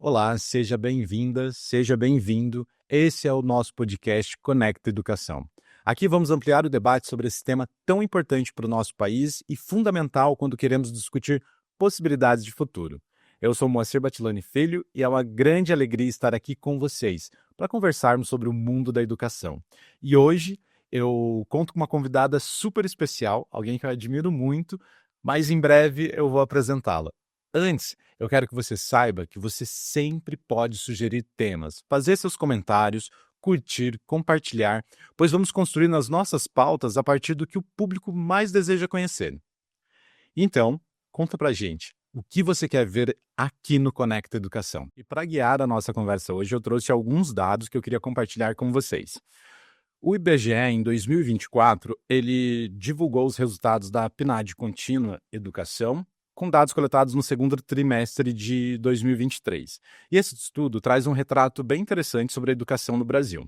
Olá, seja bem-vinda, seja bem-vindo. Esse é o nosso podcast Conecta Educação. Aqui vamos ampliar o debate sobre esse tema tão importante para o nosso país e fundamental quando queremos discutir possibilidades de futuro. Eu sou Moacir Batilani Filho e é uma grande alegria estar aqui com vocês para conversarmos sobre o mundo da educação. E hoje eu conto com uma convidada super especial, alguém que eu admiro muito, mas em breve eu vou apresentá-la. Antes, eu quero que você saiba que você sempre pode sugerir temas, fazer seus comentários, curtir, compartilhar, pois vamos construir nas nossas pautas a partir do que o público mais deseja conhecer. Então, conta pra gente, o que você quer ver aqui no Conecta Educação? E para guiar a nossa conversa hoje, eu trouxe alguns dados que eu queria compartilhar com vocês. O IBGE, em 2024, ele divulgou os resultados da PNAD Contínua Educação, com dados coletados no segundo trimestre de 2023. E esse estudo traz um retrato bem interessante sobre a educação no Brasil.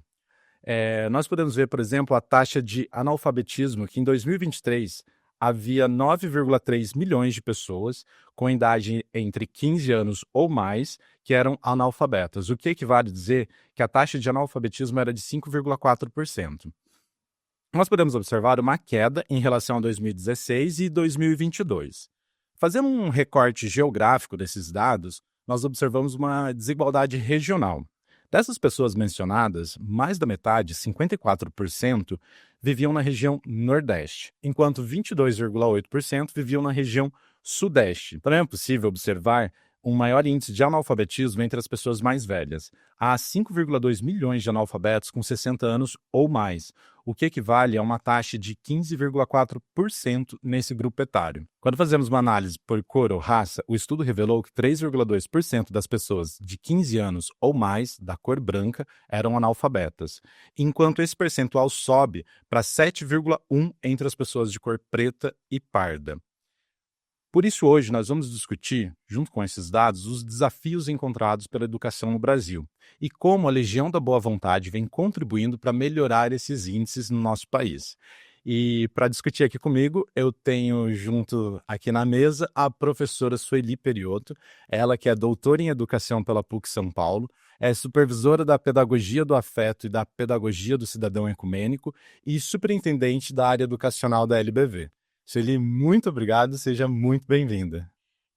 Nós podemos ver, por exemplo, a taxa de analfabetismo, que em 2023 havia 9,3 milhões de pessoas com idade entre 15 anos ou mais que eram analfabetas, o que equivale a dizer que a taxa de analfabetismo era de 5,4%. Nós podemos observar uma queda em relação a 2016 e 2022. Fazendo um recorte geográfico desses dados, nós observamos uma desigualdade regional. Dessas pessoas mencionadas, mais da metade, 54%, viviam na região Nordeste, enquanto 22,8% viviam na região Sudeste. Também é possível observar um maior índice de analfabetismo entre as pessoas mais velhas. Há 5,2 milhões de analfabetos com 60 anos ou mais, o que equivale a uma taxa de 15,4% nesse grupo etário. Quando fazemos uma análise por cor ou raça, o estudo revelou que 3,2% das pessoas de 15 anos ou mais, da cor branca, eram analfabetas, enquanto esse percentual sobe para 7,1% entre as pessoas de cor preta e parda. Por isso, hoje, nós vamos discutir, junto com esses dados, os desafios encontrados pela educação no Brasil e como a Legião da Boa Vontade vem contribuindo para melhorar esses índices no nosso país. E para discutir aqui comigo, eu tenho junto aqui na mesa a professora Sueli Periotto, ela que é doutora em Educação pela PUC São Paulo, é supervisora da Pedagogia do Afeto e da Pedagogia do Cidadão Ecumênico e superintendente da área educacional da LBV. Sueli, muito obrigado, seja muito bem-vinda.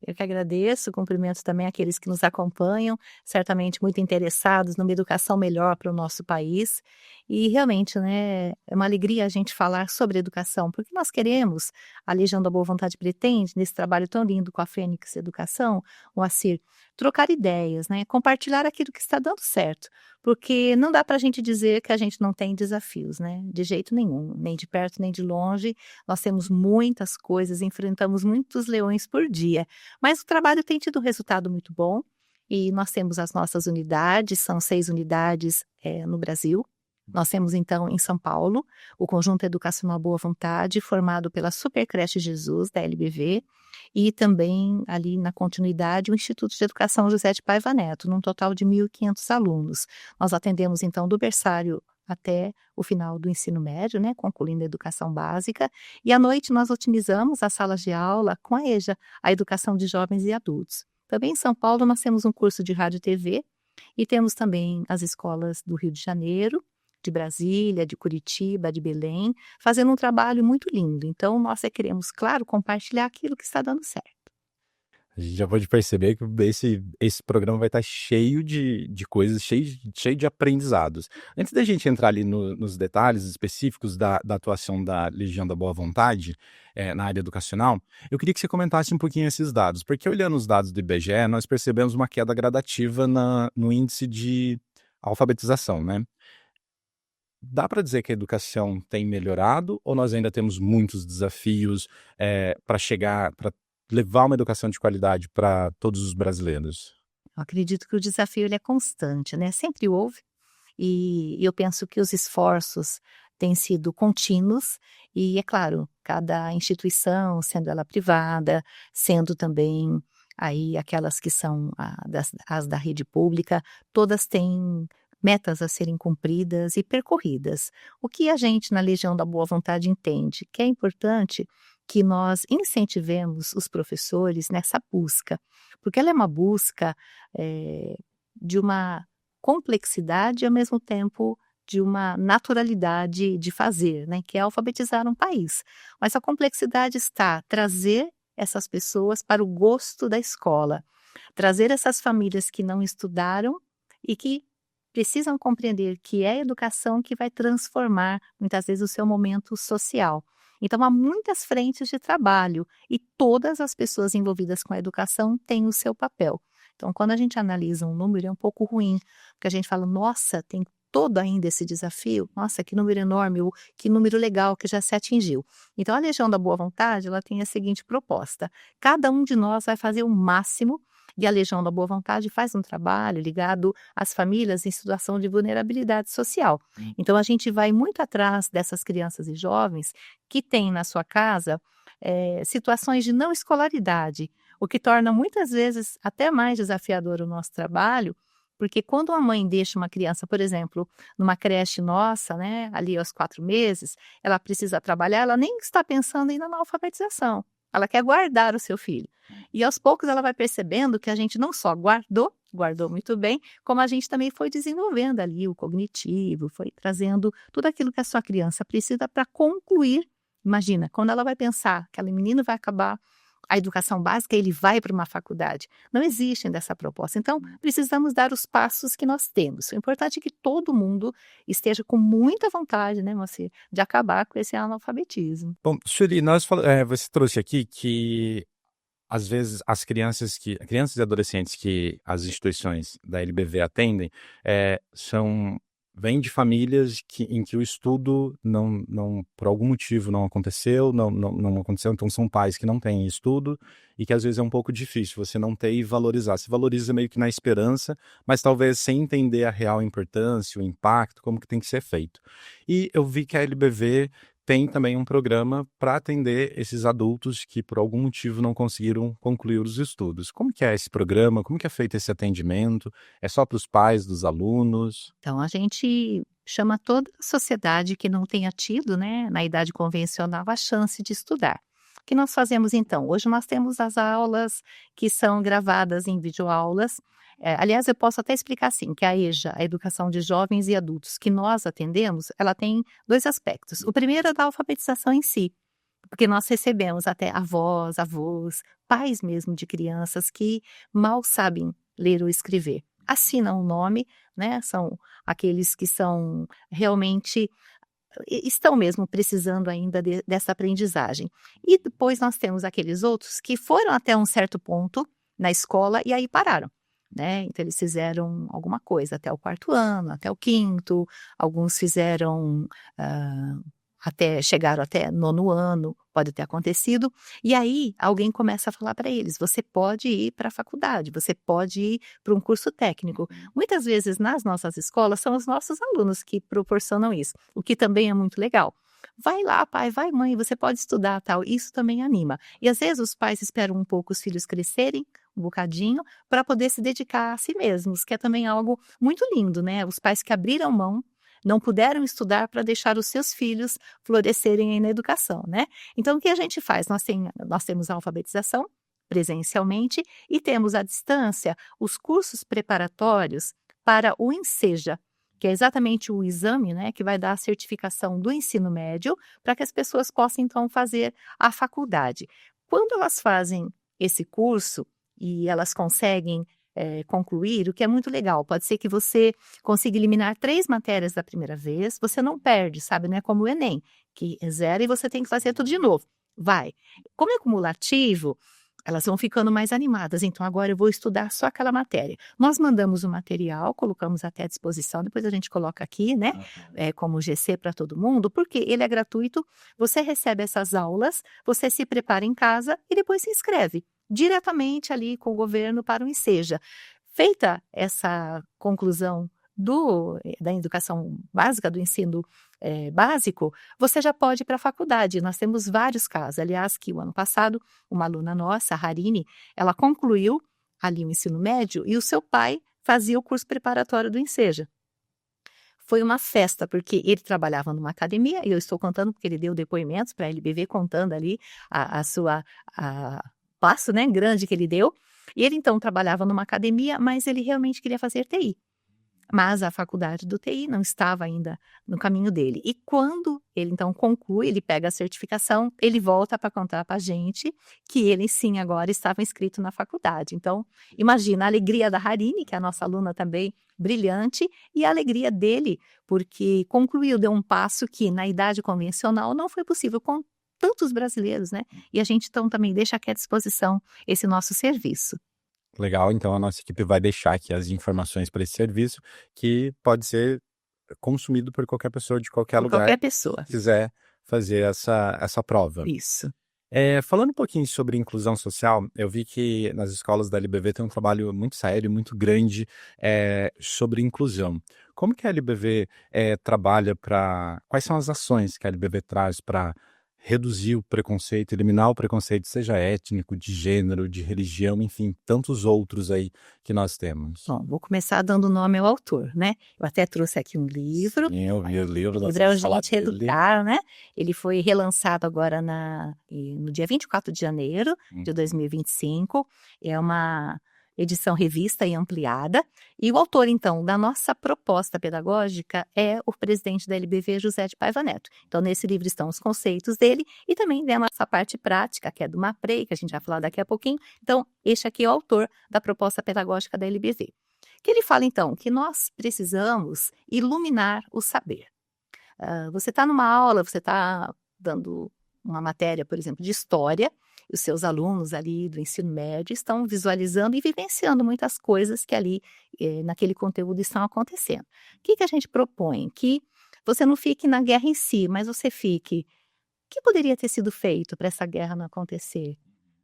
Eu que agradeço, cumprimento também aqueles que nos acompanham, certamente muito interessados numa educação melhor para o nosso país. E realmente, né, é uma alegria a gente falar sobre educação, porque nós queremos, a Legião da Boa Vontade pretende, nesse trabalho tão lindo com a Fênix Educação, Moacir, trocar ideias, né, compartilhar aquilo que está dando certo, porque não dá para a gente dizer que a gente não tem desafios, né, de jeito nenhum, nem de perto nem de longe, nós temos muitas coisas, enfrentamos muitos leões por dia. Mas o trabalho tem tido resultado muito bom e nós temos as nossas unidades, são 6 unidades no Brasil. Nós temos, então, em São Paulo, o Conjunto Educacional Boa Vontade, formado pela Supercreche Jesus, da LBV, e também, ali na continuidade, o Instituto de Educação José de Paiva Neto, num total de 1.500 alunos. Nós atendemos, então, do berçário até o final do ensino médio, né, concluindo a educação básica, e à noite nós otimizamos as salas de aula com a EJA, a Educação de Jovens e Adultos. Também em São Paulo nós temos um curso de rádio e TV, e temos também as escolas do Rio de Janeiro, de Brasília, de Curitiba, de Belém, fazendo um trabalho muito lindo. Então, nós queremos, claro, compartilhar aquilo que está dando certo. A gente já pode perceber que esse programa vai estar cheio de coisas, cheio de aprendizados. Antes da gente entrar ali nos detalhes específicos da atuação da Legião da Boa Vontade na área educacional, eu queria que você comentasse um pouquinho esses dados, porque olhando os dados do IBGE, nós percebemos uma queda gradativa no índice de alfabetização, né? Dá para dizer que a educação tem melhorado ou nós ainda temos muitos desafios para levar uma educação de qualidade para todos os brasileiros? Eu acredito que o desafio ele é constante, né? Sempre houve, e eu penso que os esforços têm sido contínuos, e é claro, cada instituição, sendo ela privada, sendo também aí aquelas que são as da rede pública, todas têm metas a serem cumpridas e percorridas. O que a gente na Legião da Boa Vontade entende? Que é importante que nós incentivemos os professores nessa busca, porque ela é uma busca de uma complexidade e, ao mesmo tempo, de uma naturalidade de fazer, né, que é alfabetizar um país. Mas a complexidade está trazer essas pessoas para o gosto da escola, trazer essas famílias que não estudaram e que precisam compreender que é a educação que vai transformar, muitas vezes, o seu momento social. Então, há muitas frentes de trabalho e todas as pessoas envolvidas com a educação têm o seu papel. Então, quando a gente analisa um número, é um pouco ruim, porque a gente fala, nossa, tem todo ainda esse desafio, nossa, que número enorme, ou que número legal que já se atingiu. Então, a Legião da Boa Vontade, ela tem a seguinte proposta: cada um de nós vai fazer o máximo, e a Legião da Boa Vontade faz um trabalho ligado às famílias em situação de vulnerabilidade social. Então, a gente vai muito atrás dessas crianças e jovens que têm na sua casa situações de não escolaridade, o que torna muitas vezes até mais desafiador o nosso trabalho, porque quando uma mãe deixa uma criança, por exemplo, numa creche nossa, né, ali aos 4 meses, ela precisa trabalhar, ela nem está pensando ainda na alfabetização. Ela quer guardar o seu filho. E aos poucos ela vai percebendo que a gente não só guardou muito bem, como a gente também foi desenvolvendo ali o cognitivo, foi trazendo tudo aquilo que a sua criança precisa para concluir. Imagina, quando ela vai pensar que aquele menino vai acabar a educação básica, ele vai para uma faculdade. Não existe dessa proposta. Então, precisamos dar os passos que nós temos. O importante é que todo mundo esteja com muita vontade, né, Moacir, de acabar com esse analfabetismo. Bom, Shuri, você trouxe aqui que às vezes as crianças e adolescentes que as instituições da LBV atendem, são vêm de famílias em que o estudo não por algum motivo não aconteceu, não aconteceu, então são pais que não têm estudo e que às vezes é um pouco difícil você não ter e valorizar. Se valoriza meio que na esperança, mas talvez sem entender a real importância, o impacto, como que tem que ser feito. E eu vi que a LBV tem também um programa para atender esses adultos que por algum motivo não conseguiram concluir os estudos. Como que é esse programa? Como que é feito esse atendimento? É só para os pais dos alunos? Então, a gente chama toda a sociedade que não tenha tido, né, na idade convencional, a chance de estudar. O que nós fazemos então? Hoje nós temos as aulas que são gravadas em videoaulas. Aliás, eu posso até explicar assim, que a EJA, a Educação de Jovens e Adultos, que nós atendemos, ela tem 2 aspectos. O primeiro é da alfabetização em si, porque nós recebemos até avós, avós, pais mesmo de crianças que mal sabem ler ou escrever. Assinam o nome, né? São aqueles que são realmente estão mesmo precisando ainda dessa aprendizagem. E depois nós temos aqueles outros que foram até um certo ponto na escola e aí pararam, né? Então eles fizeram alguma coisa até o 4º ano, até o 5º, alguns fizeram chegaram até 9º ano, pode ter acontecido, e aí alguém começa a falar para eles, você pode ir para a faculdade, você pode ir para um curso técnico. Muitas vezes nas nossas escolas são os nossos alunos que proporcionam isso, o que também é muito legal. Vai lá, pai, vai, mãe, você pode estudar, tal. Isso também anima. E às vezes os pais esperam um pouco os filhos crescerem, um bocadinho, para poder se dedicar a si mesmos, que é também algo muito lindo, né? Os pais que abriram mão, não puderam estudar para deixar os seus filhos florescerem aí na educação, né? Então, o que a gente faz? Nós temos a alfabetização presencialmente e temos à distância os cursos preparatórios para o Enseja, que é exatamente o exame, né, que vai dar a certificação do ensino médio para que as pessoas possam, então, fazer a faculdade. Quando elas fazem esse curso e elas conseguem concluir, o que é muito legal, pode ser que você consiga eliminar 3 matérias da primeira vez, você não perde, sabe, não é como o Enem, que é 0 e você tem que fazer tudo de novo. Vai. Como é cumulativo, elas vão ficando mais animadas, então agora eu vou estudar só aquela matéria. Nós mandamos o material, colocamos até à disposição, depois a gente coloca aqui, né, como GC para todo mundo, porque ele é gratuito, você recebe essas aulas, você se prepara em casa e depois se inscreve diretamente ali com o governo para o Enseja. Feita essa conclusão da educação básica, do ensino básico, você já pode ir para a faculdade. Nós temos vários casos. Aliás, que o ano passado, uma aluna nossa, a Harine, ela concluiu ali o ensino médio e o seu pai fazia o curso preparatório do Enseja. Foi uma festa, porque ele trabalhava numa academia, e eu estou contando porque ele deu depoimentos para a LBV, contando ali a sua passo, né, grande que ele deu. E ele então trabalhava numa academia, mas ele realmente queria fazer TI. Mas a faculdade do TI não estava ainda no caminho dele. E quando ele então conclui, ele pega a certificação, ele volta para contar para a gente que ele sim agora estava inscrito na faculdade. Então, imagina a alegria da Harine, que é a nossa aluna também brilhante, e a alegria dele, porque concluiu, deu um passo que na idade convencional não foi possível com tantos brasileiros, né? E a gente então também deixa aqui à disposição esse nosso serviço. Legal, então a nossa equipe vai deixar aqui as informações para esse serviço, que pode ser consumido por qualquer pessoa de qualquer Por lugar qualquer pessoa. que quiser fazer essa prova. Isso. Falando um pouquinho sobre inclusão social, eu vi que nas escolas da LBV tem um trabalho muito sério, muito grande sobre inclusão. Como que a LBV trabalha para... Quais são as ações que a LBV traz para reduzir o preconceito, eliminar o preconceito, seja étnico, de gênero, de religião, enfim, tantos outros aí que nós temos? Bom, vou começar dando nome ao autor, né? Eu até trouxe aqui um livro. Sim, eu vi o livro da O livro é o fala Gente dele. Educar, né? Ele foi relançado agora no dia 24 de janeiro de 2025. É uma edição revista e ampliada. E o autor, então, da nossa proposta pedagógica é o presidente da LBV, José de Paiva Neto. Então, nesse livro estão os conceitos dele e também tem a nossa parte prática, que é do MAPREI, que a gente vai falar daqui a pouquinho. Então, este aqui é o autor da proposta pedagógica da LBV. Que ele fala, então, que nós precisamos iluminar o saber. Você está numa aula, você está dando uma matéria, por exemplo, de história, e os seus alunos ali do ensino médio estão visualizando e vivenciando muitas coisas que ali, naquele conteúdo, estão acontecendo. O que a gente propõe? Que você não fique na guerra em si, mas você fique... O que poderia ter sido feito para essa guerra não acontecer?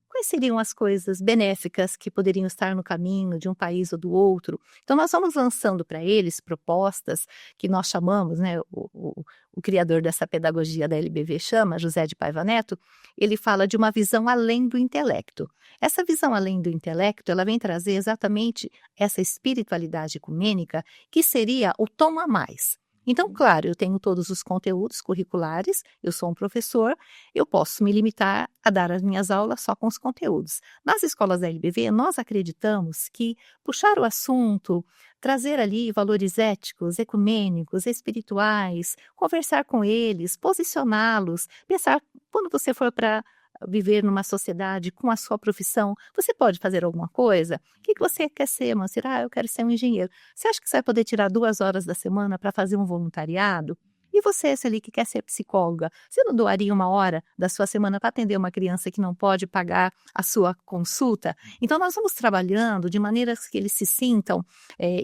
Quais seriam as coisas benéficas que poderiam estar no caminho de um país ou do outro? Então, nós vamos lançando para eles propostas que nós chamamos, né, o criador dessa pedagogia da LBV chama, José de Paiva Neto, ele fala de uma visão além do intelecto. Essa visão além do intelecto, ela vem trazer exatamente essa espiritualidade ecumênica, que seria o tom a mais. Então, claro, eu tenho todos os conteúdos curriculares, eu sou um professor, eu posso me limitar a dar as minhas aulas só com os conteúdos. Nas escolas da LBV, nós acreditamos que puxar o assunto, trazer ali valores éticos, ecumênicos, espirituais, conversar com eles, posicioná-los, pensar quando você for para viver numa sociedade com a sua profissão, você pode fazer alguma coisa? O que você quer ser, Mancir? Eu quero ser um engenheiro. Você acha que você vai poder tirar 2 horas da semana para fazer um voluntariado? E você, ali que quer ser psicóloga, você não doaria 1 hora da sua semana para atender uma criança que não pode pagar a sua consulta? Então, nós vamos trabalhando de maneiras que eles se sintam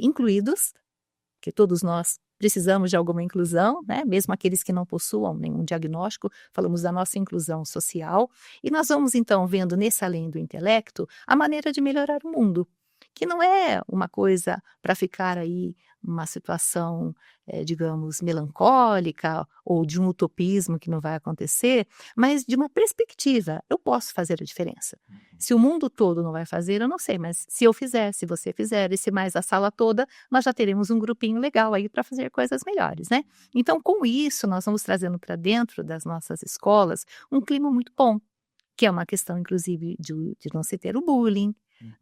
incluídos, que todos nós precisamos de alguma inclusão, né? Mesmo aqueles que não possuam nenhum diagnóstico, falamos da nossa inclusão social, e nós vamos então vendo nesse além do intelecto a maneira de melhorar o mundo, que não é uma coisa para ficar aí numa situação, digamos, melancólica ou de um utopismo que não vai acontecer, mas de uma perspectiva. Eu posso fazer a diferença. Se o mundo todo não vai fazer, eu não sei, mas se eu fizer, se você fizer, e se mais a sala toda, nós já teremos um grupinho legal aí para fazer coisas melhores, né? Então, com isso, nós vamos trazendo para dentro das nossas escolas um clima muito bom, que é uma questão, inclusive, de não se ter o bullying,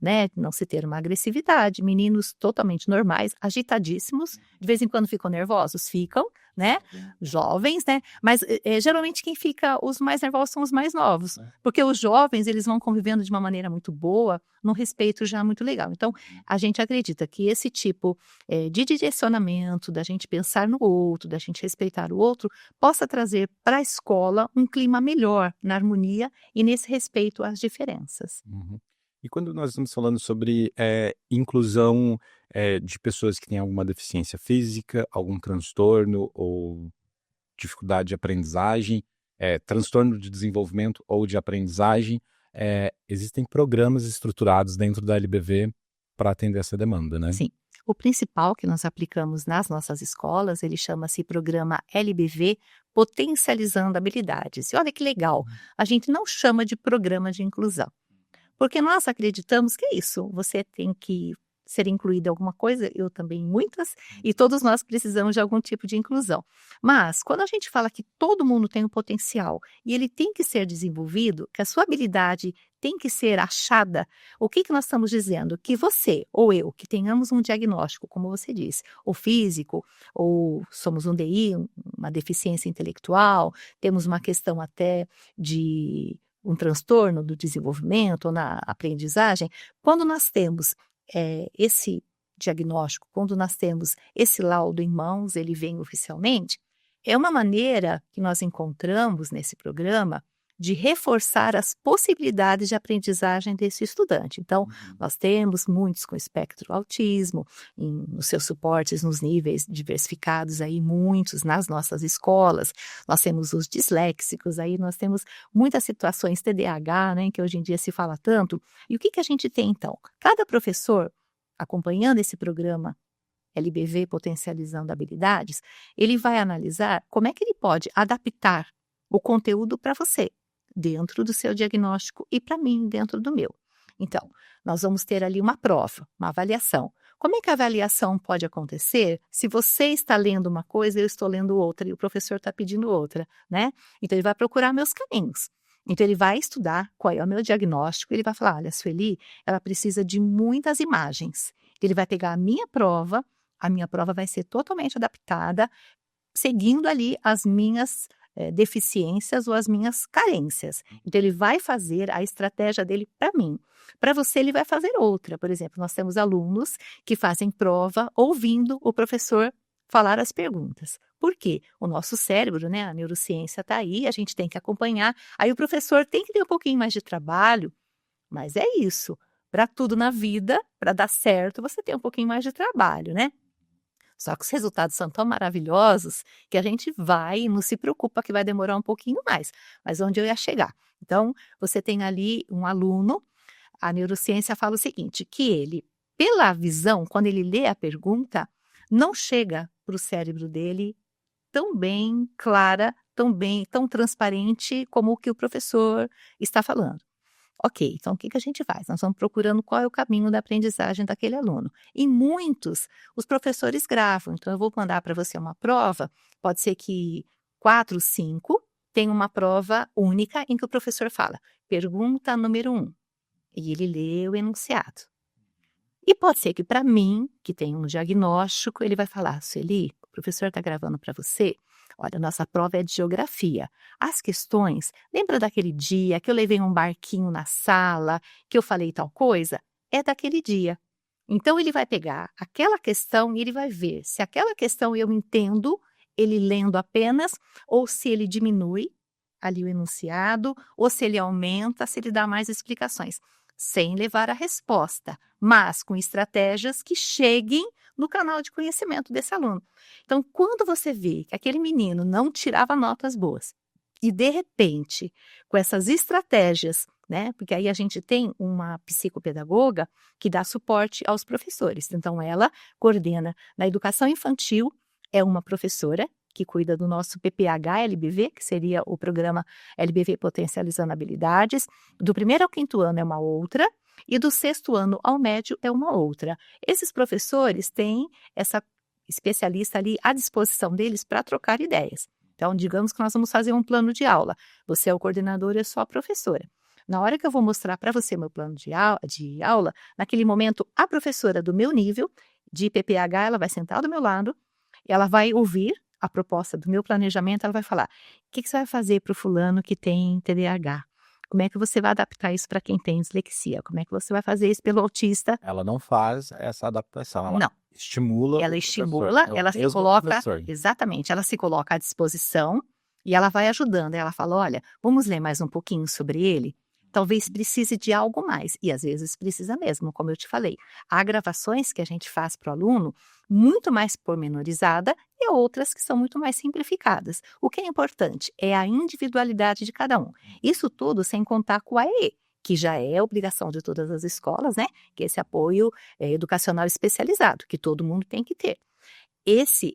né? Não se ter uma agressividade. Meninos totalmente normais, agitadíssimos, de vez em quando ficam nervosos, ficam, né? Jovens, né? Mas geralmente quem fica, os mais nervosos são os mais novos, porque os jovens, eles vão convivendo de uma maneira muito boa, num respeito já muito legal. Então, a gente acredita que esse tipo de direcionamento, da gente pensar no outro, da gente respeitar o outro, possa trazer para a escola um clima melhor, na harmonia e nesse respeito às diferenças. Uhum. E quando nós estamos falando sobre inclusão de pessoas que têm alguma deficiência física, algum transtorno ou dificuldade de aprendizagem, transtorno de desenvolvimento ou de aprendizagem, existem programas estruturados dentro da LBV para atender essa demanda, né? Sim. O principal que nós aplicamos nas nossas escolas, ele chama-se Programa LBV Potencializando Habilidades. E olha que legal, a gente não chama de Programa de Inclusão. Porque nós acreditamos que é isso, você tem que ser incluído em alguma coisa, eu também muitas, e todos nós precisamos de algum tipo de inclusão. Mas, quando a gente fala que todo mundo tem um potencial e ele tem que ser desenvolvido, que a sua habilidade tem que ser achada. O que nós estamos dizendo? Que você ou eu, que tenhamos um diagnóstico, como você disse, ou físico, ou somos um DI, uma deficiência intelectual, temos uma questão até de um transtorno do desenvolvimento ou na aprendizagem, quando nós temos esse diagnóstico, quando nós temos esse laudo em mãos, ele vem oficialmente, é uma maneira que nós encontramos nesse programa de reforçar as possibilidades de aprendizagem desse estudante. Então, nós temos muitos com espectro autismo, nos seus suportes nos níveis diversificados, aí muitos nas nossas escolas, nós temos os disléxicos, aí nós temos muitas situações TDAH, né, que hoje em dia se fala tanto. E o que a gente tem então? Cada professor, acompanhando esse programa LBV Potencializando Habilidades, ele vai analisar como é que ele pode adaptar o conteúdo para você, dentro do seu diagnóstico, e para mim, dentro do meu. Então, nós vamos ter ali uma prova, uma avaliação. Como é que a avaliação pode acontecer se você está lendo uma coisa e eu estou lendo outra, e o professor está pedindo outra, né? Então, ele vai procurar meus caminhos. Então, ele vai estudar qual é o meu diagnóstico, ele vai falar, olha, a Sueli, ela precisa de muitas imagens. Ele vai pegar a minha prova vai ser totalmente adaptada, seguindo ali as minhas deficiências ou as minhas carências. Então, ele vai fazer a estratégia dele para mim. Para você, ele vai fazer outra. Por exemplo, nós temos alunos que fazem prova ouvindo o professor falar as perguntas. Por quê? O nosso cérebro, né, a neurociência está aí, a gente tem que acompanhar. Aí o professor tem que ter um pouquinho mais de trabalho, mas é isso. Para tudo na vida, para dar certo, você tem um pouquinho mais de trabalho, né? Só que os resultados são tão maravilhosos que a gente vai e não se preocupa que vai demorar um pouquinho mais. Mas onde eu ia chegar? Então, você tem ali um aluno, a neurociência fala o seguinte, que ele, pela visão, quando ele lê a pergunta, não chega para o cérebro dele tão bem clara, tão transparente como o que o professor está falando. Ok, então o que a gente faz? Nós vamos procurando qual é o caminho da aprendizagem daquele aluno. Em muitos, os professores gravam. Então, eu vou mandar para você uma prova, pode ser que 4, 5, tem uma prova única em que o professor fala, pergunta número 1, e ele lê o enunciado. E pode ser que para mim, que tem um diagnóstico, ele vai falar, Sueli, o professor está gravando para você, olha, nossa prova é de geografia. As questões, lembra daquele dia que eu levei um barquinho na sala, que eu falei tal coisa? É daquele dia. Então, ele vai pegar aquela questão e ele vai ver se aquela questão eu entendo, ele lendo apenas, ou se ele diminui ali o enunciado, ou se ele aumenta, se ele dá mais explicações, sem levar a resposta, mas com estratégias que cheguem no canal de conhecimento desse aluno. Então, quando você vê que aquele menino não tirava notas boas e, de repente, com essas estratégias, né, porque aí a gente tem uma psicopedagoga que dá suporte aos professores. Então, ela coordena na educação infantil, é uma professora que cuida do nosso PPH-LBV, que seria o programa LBV Potencializando Habilidades. Do 1º ao 5º ano é uma outra, e do 6º ano ao médio é uma outra. Esses professores têm essa especialista ali à disposição deles para trocar ideias. Então, digamos que nós vamos fazer um plano de aula. Você é o coordenador, eu sou a professora. Na hora que eu vou mostrar para você meu plano de aula, naquele momento, a professora do meu nível de PPH, ela vai sentar do meu lado, ela vai ouvir a proposta do meu planejamento, ela vai falar, o que você vai fazer para o fulano que tem TDAH? Como é que você vai adaptar isso para quem tem dislexia? Como é que você vai fazer isso pelo autista? Ela não faz essa adaptação, ela Não. estimula Ela o estimula, professor, ela se coloca, exatamente, ela se coloca à disposição e ela vai ajudando. Ela fala, olha, vamos ler mais um pouquinho sobre ele? Talvez precise de algo mais, e às vezes precisa mesmo, como eu te falei. Há gravações que a gente faz para o aluno muito mais pormenorizada e outras que são muito mais simplificadas. O que é importante é a individualidade de cada um. Isso tudo sem contar com o AEE, que já é obrigação de todas as escolas, né? Que é esse apoio educacional especializado, que todo mundo tem que ter.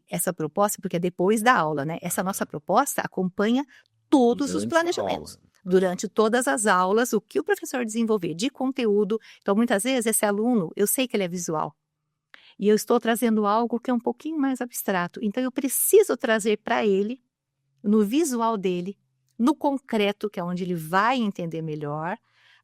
Essa proposta, porque é depois da aula, né? Essa nossa proposta acompanha todos os planejamentos. Durante todas as aulas, o que o professor desenvolver de conteúdo. Então, muitas vezes, esse aluno, eu sei que ele é visual. E eu estou trazendo algo que é um pouquinho mais abstrato. Então, eu preciso trazer para ele, no visual dele, no concreto, que é onde ele vai entender melhor,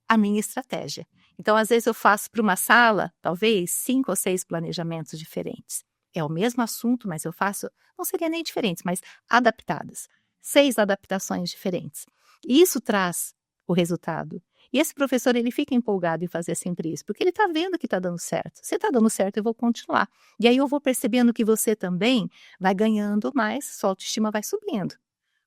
a minha estratégia. Então, às vezes eu faço para uma sala, talvez, 5 ou 6 planejamentos diferentes. É o mesmo assunto, mas eu faço, não seria nem diferentes, mas adaptadas. 6 adaptações diferentes. E isso traz o resultado. E esse professor, ele fica empolgado em fazer sempre isso, porque ele está vendo que está dando certo. Se está dando certo, eu vou continuar. E aí eu vou percebendo que você também vai ganhando mais, sua autoestima vai subindo.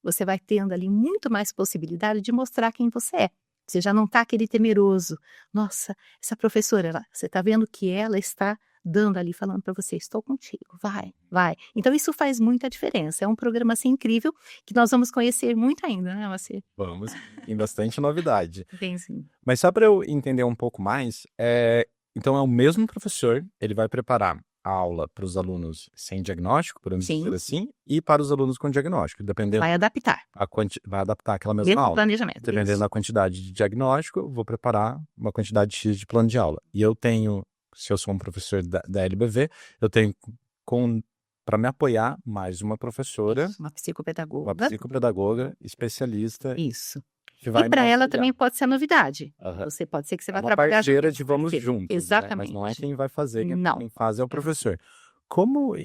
Você vai tendo ali muito mais possibilidade de mostrar quem você é. Você já não está aquele temeroso. Nossa, essa professora, você está vendo que ela está dando ali, falando para você, estou contigo, vai, vai. Então isso faz muita diferença. É um programa assim incrível que nós vamos conhecer muito ainda, né, Moacir? Vamos, tem bastante novidade. Tem sim. Mas só para eu entender um pouco mais, então é o mesmo professor, ele vai preparar a aula para os alunos sem diagnóstico, podemos dizer assim, e para os alunos com diagnóstico, dependendo Vai adaptar. vai adaptar aquela mesma Mesmo aula. planejamento. Dependendo Isso. da quantidade de diagnóstico, eu vou preparar uma quantidade X de plano de aula. E eu tenho, se eu sou um professor da LBV, eu tenho para me apoiar mais uma professora, Isso, uma psicopedagoga. uma psicopedagoga especialista. Isso. Que vai E para me ela auxiliar. também pode ser novidade. Aham. Você pode ser que você vai Uma trabalhar parceira junto de com vamos ele. juntos, né? Exatamente. Mas não é quem vai fazer, Não. quem faz é o professor. Como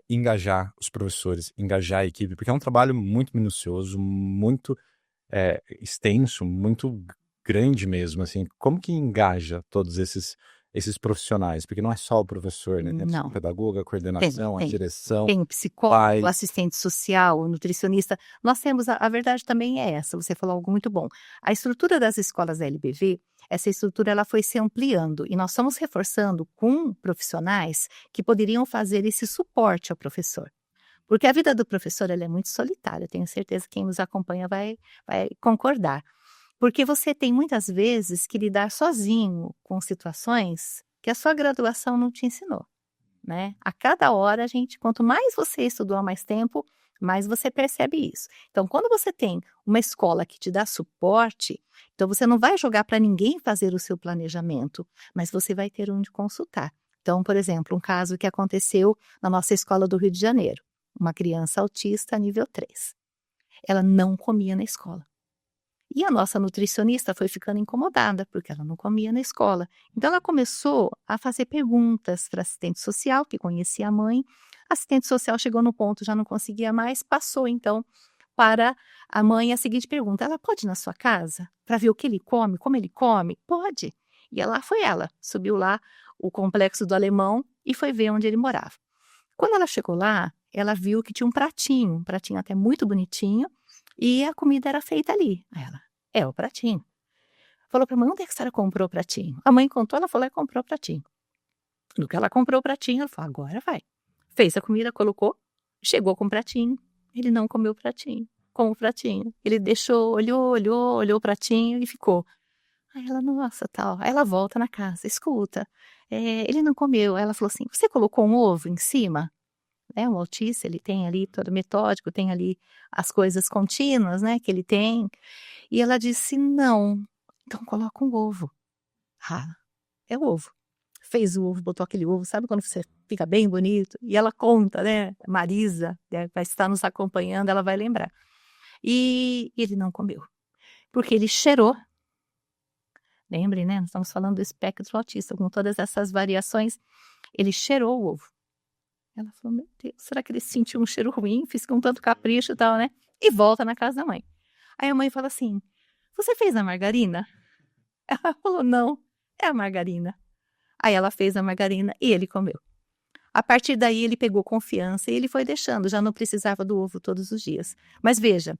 engajar os professores, engajar a equipe? Porque é um trabalho muito minucioso, muito extenso, muito grande mesmo, assim. Como que engaja todos esses profissionais? Porque não é só o professor, né? Tem a Não. psicopedagoga, a coordenação, a direção, Tem o psicólogo, pai. o assistente social, o nutricionista. Nós temos, a verdade também é essa, você falou algo muito bom. A estrutura das escolas da LBV, essa estrutura ela foi se ampliando e nós estamos reforçando com profissionais que poderiam fazer esse suporte ao professor. Porque a vida do professor ela é muito solitária, eu tenho certeza que quem nos acompanha vai concordar. Porque você tem muitas vezes que lidar sozinho com situações que a sua graduação não te ensinou. Né? A cada hora, quanto mais você estudou há mais tempo, mais você percebe isso. Então, quando você tem uma escola que te dá suporte, então você não vai jogar para ninguém fazer o seu planejamento, mas você vai ter onde consultar. Então, por exemplo, um caso que aconteceu na nossa escola do Rio de Janeiro, uma criança autista nível 3. Ela não comia na escola. E a nossa nutricionista foi ficando incomodada, porque ela não comia na escola. Então, ela começou a fazer perguntas para a assistente social, que conhecia a mãe. A assistente social chegou no ponto, já não conseguia mais, passou, então, para a mãe a seguinte pergunta: ela pode ir na sua casa para ver o que ele come, como ele come? Pode. E lá foi ela, subiu lá o complexo do Alemão e foi ver onde ele morava. Quando ela chegou lá, ela viu que tinha um pratinho até muito bonitinho, e a comida era feita ali. Aí ela, é o pratinho. Falou para a mãe, onde é que a senhora comprou o pratinho? A mãe contou, ela falou, comprou o pratinho. No que ela comprou o pratinho, ela falou, agora vai. Fez a comida, colocou, chegou com o pratinho. Ele não comeu o pratinho, com o pratinho. Ele deixou, olhou o pratinho e ficou. Aí ela, nossa, tal. Aí ela volta na casa, escuta, ele não comeu. Aí ela falou assim, você colocou um ovo em cima? O autista, ele tem ali todo metódico, tem ali as coisas contínuas, né, que ele tem. E ela disse, não, então coloca um ovo. Ah, é o ovo. Fez o ovo, botou aquele ovo, sabe quando você fica bem bonito? E ela conta, né, Marisa, vai estar nos acompanhando, ela vai lembrar. E ele não comeu, porque ele cheirou. Lembrem, né, nós estamos falando do espectro autista, com todas essas variações, ele cheirou o ovo. Ela falou, meu Deus, será que ele sentiu um cheiro ruim? Fiz com tanto capricho e tal, né? E volta na casa da mãe. Aí a mãe fala assim, você fez a margarina? Ela falou, não, é a margarina. Aí ela fez a margarina e ele comeu. A partir daí ele pegou confiança e ele foi deixando, já não precisava do ovo todos os dias. Mas veja,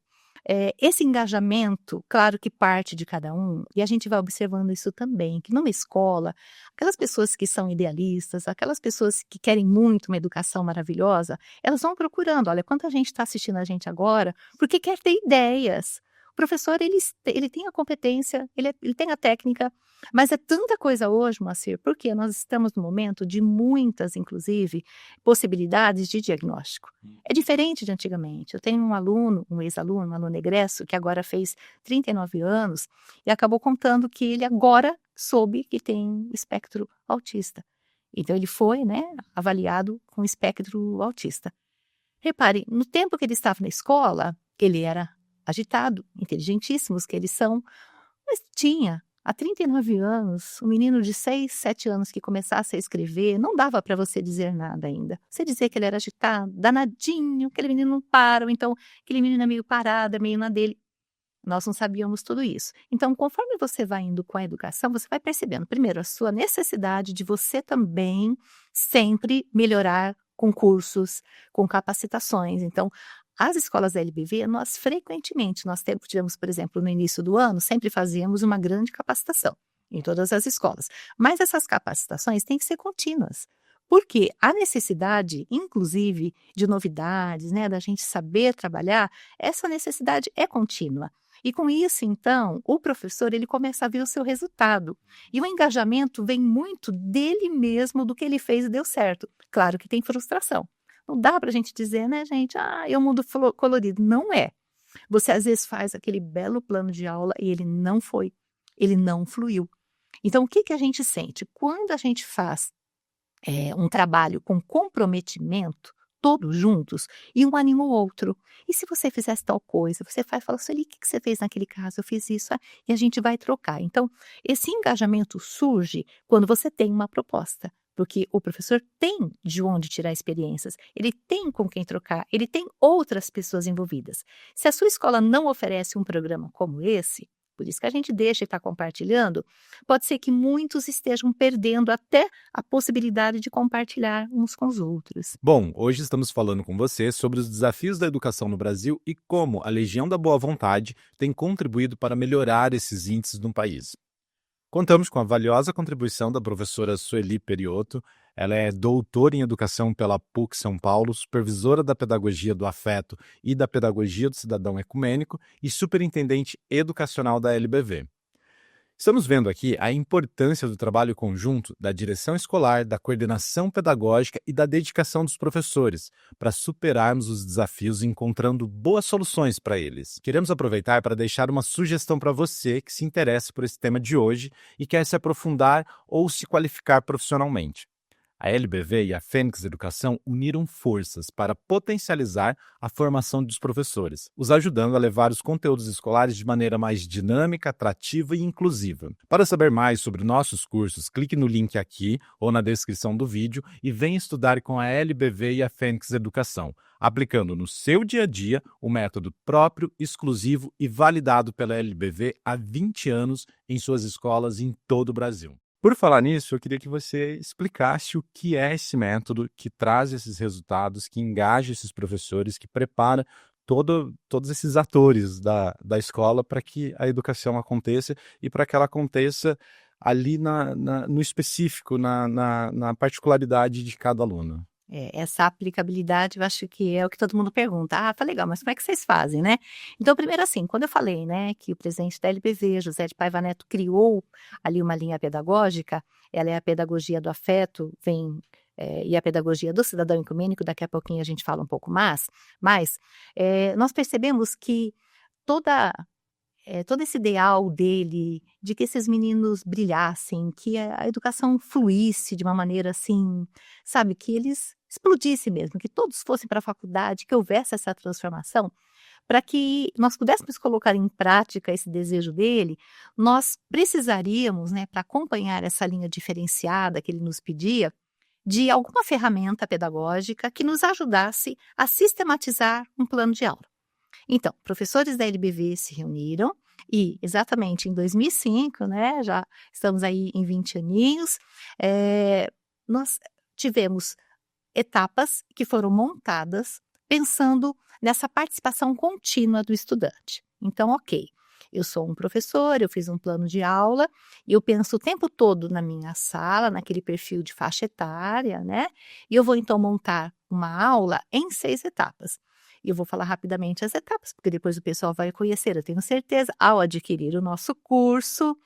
esse engajamento, claro que parte de cada um, e a gente vai observando isso também, que numa escola, aquelas pessoas que são idealistas, aquelas pessoas que querem muito uma educação maravilhosa, elas vão procurando, olha, quanta gente está assistindo a gente agora, porque quer ter ideias. O professor, ele tem a competência, ele tem a técnica, mas é tanta coisa hoje, Moacir, porque nós estamos no momento de muitas, inclusive, possibilidades de diagnóstico. É diferente de antigamente. Eu tenho um aluno, um ex-aluno, um aluno egresso, que agora fez 39 anos e acabou contando que ele agora soube que tem espectro autista. Então, ele foi, né, avaliado com espectro autista. Repare, no tempo que ele estava na escola, ele era agitado, inteligentíssimos que eles são, mas tinha Há 39 anos, um menino de 6, 7 anos que começasse a escrever, não dava para você dizer nada ainda. Você dizia que ele era agitado, danadinho, aquele menino não para, ou então aquele menino é meio parado, é meio na dele. Nós não sabíamos tudo isso. Então, conforme você vai indo com a educação, você vai percebendo, primeiro, a sua necessidade de você também sempre melhorar com cursos, com capacitações. Então, as escolas da LBV, nós frequentemente, tivemos, por exemplo, no início do ano, sempre fazíamos uma grande capacitação em todas as escolas. Mas essas capacitações têm que ser contínuas. Porque a necessidade, inclusive, de novidades, né, da gente saber trabalhar, essa necessidade é contínua. E com isso, então, o professor ele começa a ver o seu resultado. E o engajamento vem muito dele mesmo, do que ele fez e deu certo. Claro que tem frustração. Não dá para a gente dizer, né, gente, é um mundo colorido. Não é. Você às vezes faz aquele belo plano de aula e ele não fluiu. Então, o que que a gente sente? Quando a gente faz um trabalho com comprometimento, todos juntos, e um anima o outro. E se você fizesse tal coisa, você fala, Sueli, o que que você fez naquele caso? Eu fiz isso, e a gente vai trocar. Então, esse engajamento surge quando você tem uma proposta, porque o professor tem de onde tirar experiências, ele tem com quem trocar, ele tem outras pessoas envolvidas. Se a sua escola não oferece um programa como esse, por isso que a gente deixa e está compartilhando, pode ser que muitos estejam perdendo até a possibilidade de compartilhar uns com os outros. Bom, hoje estamos falando com você sobre os desafios da educação no Brasil e como a Legião da Boa Vontade tem contribuído para melhorar esses índices no país. Contamos com a valiosa contribuição da professora Sueli Periotto. Ela é doutora em Educação pela PUC São Paulo, supervisora da Pedagogia do Afeto e da Pedagogia do Cidadão Ecumênico e superintendente educacional da LBV. Estamos vendo aqui a importância do trabalho conjunto da direção escolar, da coordenação pedagógica e da dedicação dos professores para superarmos os desafios encontrando boas soluções para eles. Queremos aproveitar para deixar uma sugestão para você que se interessa por esse tema de hoje e quer se aprofundar ou se qualificar profissionalmente. A LBV e a Fênix Educação uniram forças para potencializar a formação dos professores, os ajudando a levar os conteúdos escolares de maneira mais dinâmica, atrativa e inclusiva. Para saber mais sobre nossos cursos, clique no link aqui ou na descrição do vídeo e venha estudar com a LBV e a Fênix Educação, aplicando no seu dia a dia o método próprio, exclusivo e validado pela LBV há 20 anos em suas escolas em todo o Brasil. Por falar nisso, eu queria que você explicasse o que é esse método que traz esses resultados, que engaja esses professores, que prepara todos esses atores da escola para que a educação aconteça e para que ela aconteça ali no específico, na particularidade de cada aluno. Essa aplicabilidade, eu acho que é o que todo mundo pergunta. Tá legal, mas como é que vocês fazem, né? Então, primeiro assim, quando eu falei, né, que o presidente da LBV, José de Paiva Neto, criou ali uma linha pedagógica, ela é a pedagogia do afeto, e a pedagogia do cidadão ecumênico, daqui a pouquinho a gente fala um pouco mais, mas nós percebemos que todo esse ideal dele, de que esses meninos brilhassem, que a educação fluísse de uma maneira assim, sabe, que eles explodissem mesmo, que todos fossem para a faculdade, que houvesse essa transformação, para que nós pudéssemos colocar em prática esse desejo dele, nós precisaríamos, né, para acompanhar essa linha diferenciada que ele nos pedia, de alguma ferramenta pedagógica que nos ajudasse a sistematizar um plano de aula. Então, professores da LBV se reuniram e, exatamente em 2005, né, já estamos aí em 20 aninhos, nós tivemos etapas que foram montadas pensando nessa participação contínua do estudante. Então, ok, eu sou um professor, eu fiz um plano de aula e eu penso o tempo todo na minha sala, naquele perfil de faixa etária, né? E eu vou então montar uma aula em 6 etapas. E eu vou falar rapidamente as etapas, porque depois o pessoal vai conhecer, eu tenho certeza, ao adquirir o nosso curso.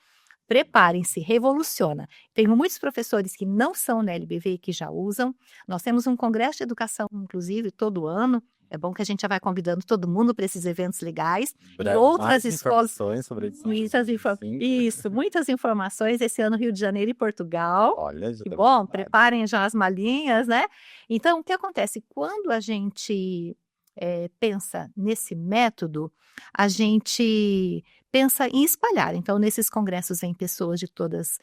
Preparem-se, revoluciona. Tenho muitos professores que não são na LBV e que já usam. Nós temos um congresso de educação, inclusive, todo ano. É bom que a gente já vai convidando todo mundo para esses eventos legais. E outras escolas. Sobre isso. Muitas informações. Esse ano, Rio de Janeiro e Portugal. Olha, já que tá bom, preparado. preparem já as malinhas, né? Então, o que acontece? Quando a gente pensa nesse método, a gente pensa em espalhar. Então, nesses congressos vêm pessoas de todas,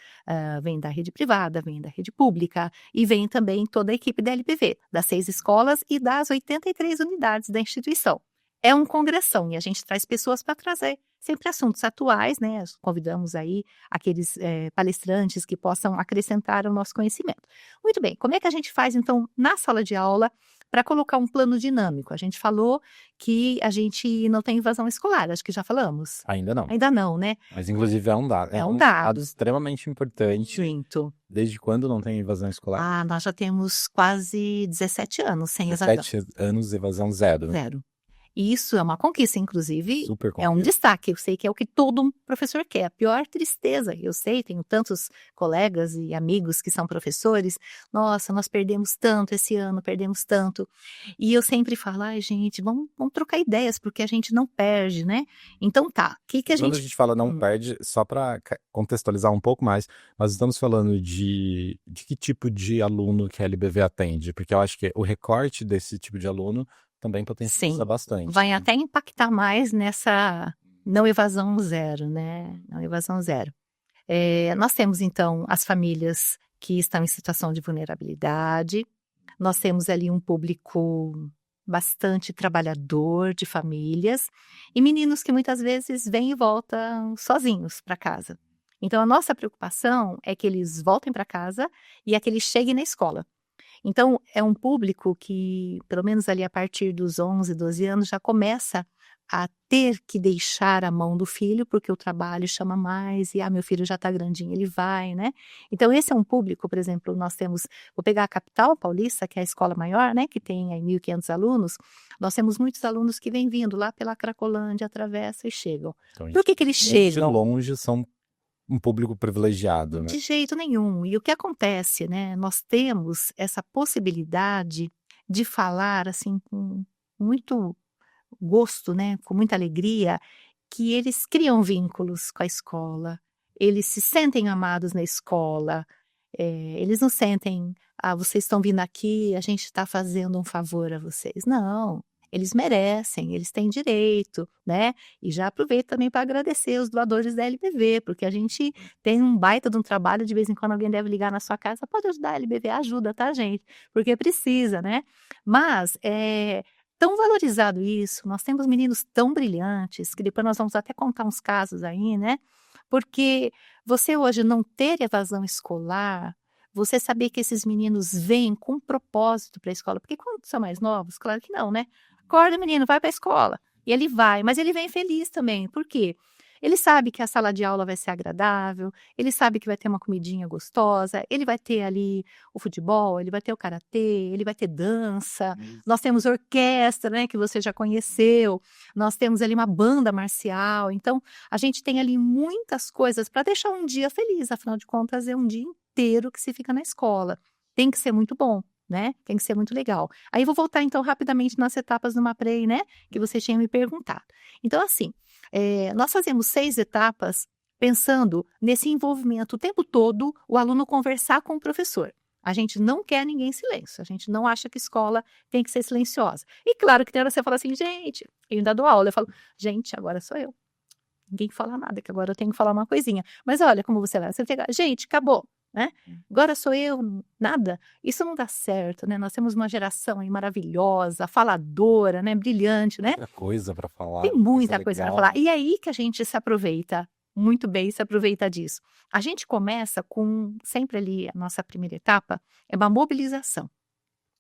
vêm da rede privada, vêm da rede pública e vem também toda a equipe da LBV, das 6 escolas e das 83 unidades da instituição. É um congressão e a gente traz pessoas para trazer sempre assuntos atuais, né? Convidamos aí aqueles palestrantes que possam acrescentar ao nosso conhecimento. Muito bem, como é que a gente faz então na sala de aula para colocar um plano dinâmico? A gente falou que a gente não tem invasão escolar, acho que já falamos. Ainda não. Ainda não, né? Mas, inclusive, é um dado. É um dado extremamente importante. Muito. Desde quando não tem evasão escolar? Ah, nós já temos quase 17 anos sem evasão. 17 anos, evasão zero. Zero. E isso é uma conquista, inclusive, Super é um conquista. destaque. Eu sei que é o que todo professor quer. A pior tristeza, eu sei, tenho tantos colegas e amigos que são professores. Nossa, nós perdemos tanto esse ano, perdemos tanto. E eu sempre falo, ai, gente, vamos trocar ideias, porque a gente não perde, né? Então tá, o que a Quando a gente... gente fala não perde, só para contextualizar um pouco mais, nós estamos falando de que tipo de aluno que a LBV atende? Porque eu acho que o recorte desse tipo de aluno também potencializa Sim, bastante. vai até impactar mais nessa não evasão zero, né? Não evasão zero. Nós temos, então, as famílias que estão em situação de vulnerabilidade, nós temos ali um público bastante trabalhador de famílias e meninos que muitas vezes vêm e voltam sozinhos para casa. Então, a nossa preocupação é que eles voltem para casa e é que eles cheguem na escola. Então, é um público que, pelo menos ali a partir dos 11, 12 anos, já começa a ter que deixar a mão do filho, porque o trabalho chama mais, e meu filho já está grandinho, ele vai, né? Então, esse é um público, por exemplo, nós temos, vou pegar a capital paulista, que é a escola maior, né, que tem aí 1.500 alunos, nós temos muitos alunos que vêm vindo lá pela Cracolândia, atravessam e chegam. Então, Por que eles de chegam? longe são um público privilegiado, né? De jeito nenhum. E o que acontece, né? Nós temos essa possibilidade de falar assim com muito gosto, né? Com muita alegria, que eles criam vínculos com a escola, eles se sentem amados na escola, eles não sentem, vocês estão vindo aqui, a gente está fazendo um favor a vocês. Não. Eles merecem, eles têm direito, né? E já aproveito também para agradecer os doadores da LBV, porque a gente tem um baita de um trabalho, de vez em quando alguém deve ligar na sua casa, pode ajudar a LBV, ajuda, tá, gente? Porque precisa, né? Mas é tão valorizado isso, nós temos meninos tão brilhantes, que depois nós vamos até contar uns casos aí, né? Porque você hoje não ter evasão escolar, você saber que esses meninos vêm com propósito para a escola, porque quando são mais novos, claro que não, né? Acorda, menino, vai para a escola. E ele vai, mas ele vem feliz também. Por quê? Ele sabe que a sala de aula vai ser agradável, ele sabe que vai ter uma comidinha gostosa, ele vai ter ali o futebol, ele vai ter o karatê, ele vai ter dança. Nós temos orquestra, né, que você já conheceu. Nós temos ali uma banda marcial. Então, a gente tem ali muitas coisas para deixar um dia feliz. Afinal de contas, é um dia inteiro que se fica na escola. Tem que ser muito bom. Né? Tem que ser muito legal. Aí vou voltar então rapidamente nas etapas do MAPREI, né? Que você tinha me perguntado. Então, assim, nós fazemos 6 etapas pensando nesse envolvimento o tempo todo, o aluno conversar com o professor. A gente não quer ninguém em silêncio, a gente não acha que escola tem que ser silenciosa. E claro que tem hora que você fala assim, gente, eu ainda dou aula, eu falo, gente, agora sou eu. Ninguém fala nada, que agora eu tenho que falar uma coisinha. Mas olha como você vai, você fica, gente, acabou. Né? Agora sou eu, nada. Isso não dá certo, né? Nós temos uma geração aí maravilhosa, faladora, né? Brilhante, né? Muita coisa para falar. Tem muita coisa para falar. E é aí que a gente se aproveita muito bem, se aproveita disso. A gente começa com, sempre ali, a nossa primeira etapa, é uma mobilização.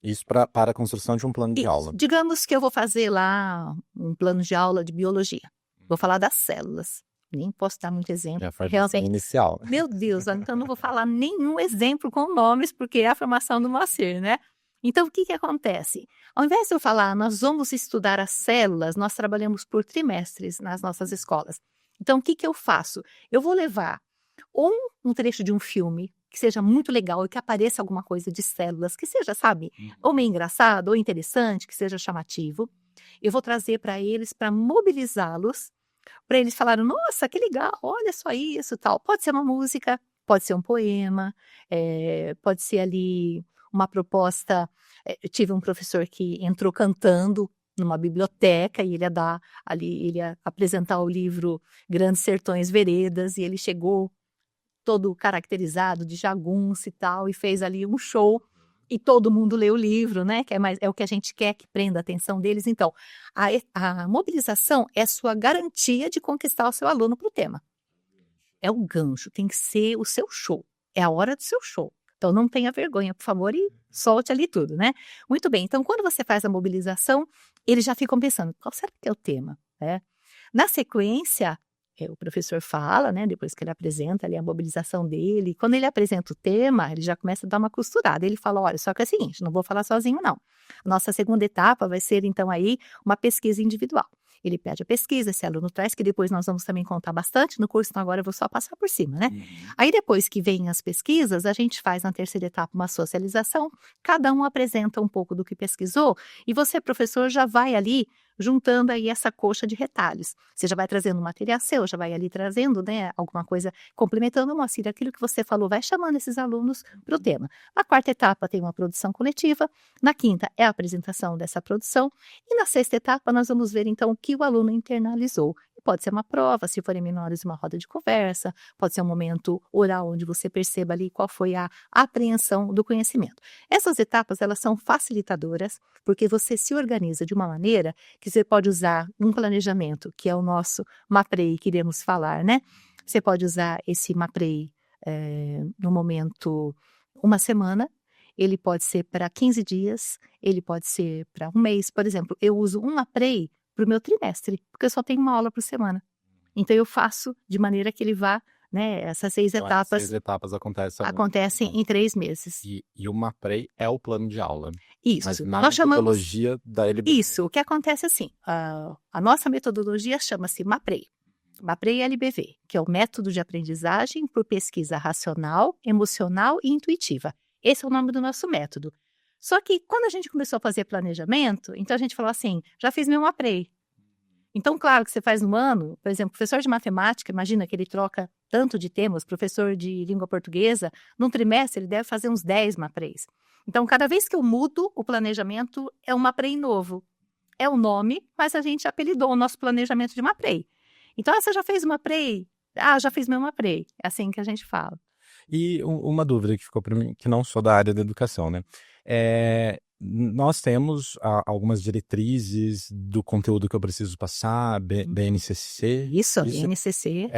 Isso para a construção de um plano de aula. Digamos que eu vou fazer lá um plano de aula de biologia. Vou falar das células. Nem posso dar muito exemplo. É a formação inicial. Meu Deus, então não vou falar nenhum exemplo com nomes, porque é a formação do Moacir, né? Então, o que acontece? Ao invés de eu falar, nós vamos estudar as células, nós trabalhamos por trimestres nas nossas escolas. Então, o que eu faço? Eu vou levar ou um trecho de um filme que seja muito legal e que apareça alguma coisa de células, que seja, sabe, ou meio engraçado, ou interessante, que seja chamativo. Eu vou trazer para eles, para mobilizá-los, para eles falarem, nossa, que legal, olha só isso, tal. Pode ser uma música, pode ser um poema, pode ser ali uma proposta. Eu tive um professor que entrou cantando, numa biblioteca, e ele ia dar ali, ele ia apresentar o livro Grandes Sertões Veredas, e ele chegou todo caracterizado de jagunço e tal, e fez ali um show, e todo mundo lê o livro, né? Que é o que a gente quer que prenda a atenção deles. Então, a mobilização é sua garantia de conquistar o seu aluno para o tema. É o gancho, tem que ser o seu show. É a hora do seu show. Então, não tenha vergonha, por favor, e solte ali tudo, né? Muito bem, então, quando você faz a mobilização, eles já ficam pensando, qual será que é o tema, né? Na sequência, o professor fala, né, depois que ele apresenta ali a mobilização dele, quando ele apresenta o tema, ele já começa a dar uma costurada, ele fala, olha, só que é o seguinte, não vou falar sozinho não. Nossa segunda etapa vai ser, então, aí, uma pesquisa individual. Ele pede a pesquisa, esse aluno traz, que depois nós vamos também contar bastante no curso, então agora eu vou só passar por cima, né? Aí depois que vem as pesquisas, a gente faz na terceira etapa uma socialização, cada um apresenta um pouco do que pesquisou, e você, professor, já vai ali juntando aí essa coxa de retalhos. Você já vai trazendo um material seu, já vai ali trazendo, né, alguma coisa, complementando, Moacir, aquilo que você falou, vai chamando esses alunos para o tema. Na quarta etapa tem uma produção coletiva, na quinta é a apresentação dessa produção, e na sexta etapa nós vamos ver então o que o aluno internalizou. Pode ser uma prova, se forem menores, uma roda de conversa, pode ser um momento oral onde você perceba ali qual foi a apreensão do conhecimento. Essas etapas, elas são facilitadoras, porque você se organiza de uma maneira que você pode usar um planejamento, que é o nosso MAPREI, que iremos falar, né? Você pode usar esse MAPREI no momento, uma semana, ele pode ser para 15 dias, ele pode ser para um mês. Por exemplo, eu uso um MAPREI para o meu trimestre, porque eu só tenho uma aula por semana. Então, eu faço de maneira que ele vá, né, essas 6 Então, etapas... Essas 6 etapas acontecem em 3 meses. E o MAPREI é o plano de aula. Isso. Mas na Nós chamamos... metodologia da LBV. Isso. O que acontece assim, a nossa metodologia chama-se MAPREI. MAPREI LBV, que é o método de aprendizagem por pesquisa racional, emocional e intuitiva. Esse é o nome do nosso método. Só que quando a gente começou a fazer planejamento, então a gente falou assim, já fiz meu MAPREI. Então, claro que você faz no ano, por exemplo, professor de matemática, imagina que ele troca tanto de temas, professor de língua portuguesa, num trimestre ele deve fazer uns 10 MAPREIs. Então, cada vez que eu mudo o planejamento, é um MAPREI novo. É o nome, mas a gente apelidou o nosso planejamento de MAPREI. Então, você já fez o MAPREI? Ah, já fiz meu MAPREI. É assim que a gente fala. E uma dúvida que ficou para mim, que não sou da área da educação, né? Nós temos algumas diretrizes do conteúdo que eu preciso passar, BNCC. Isso, BNCC.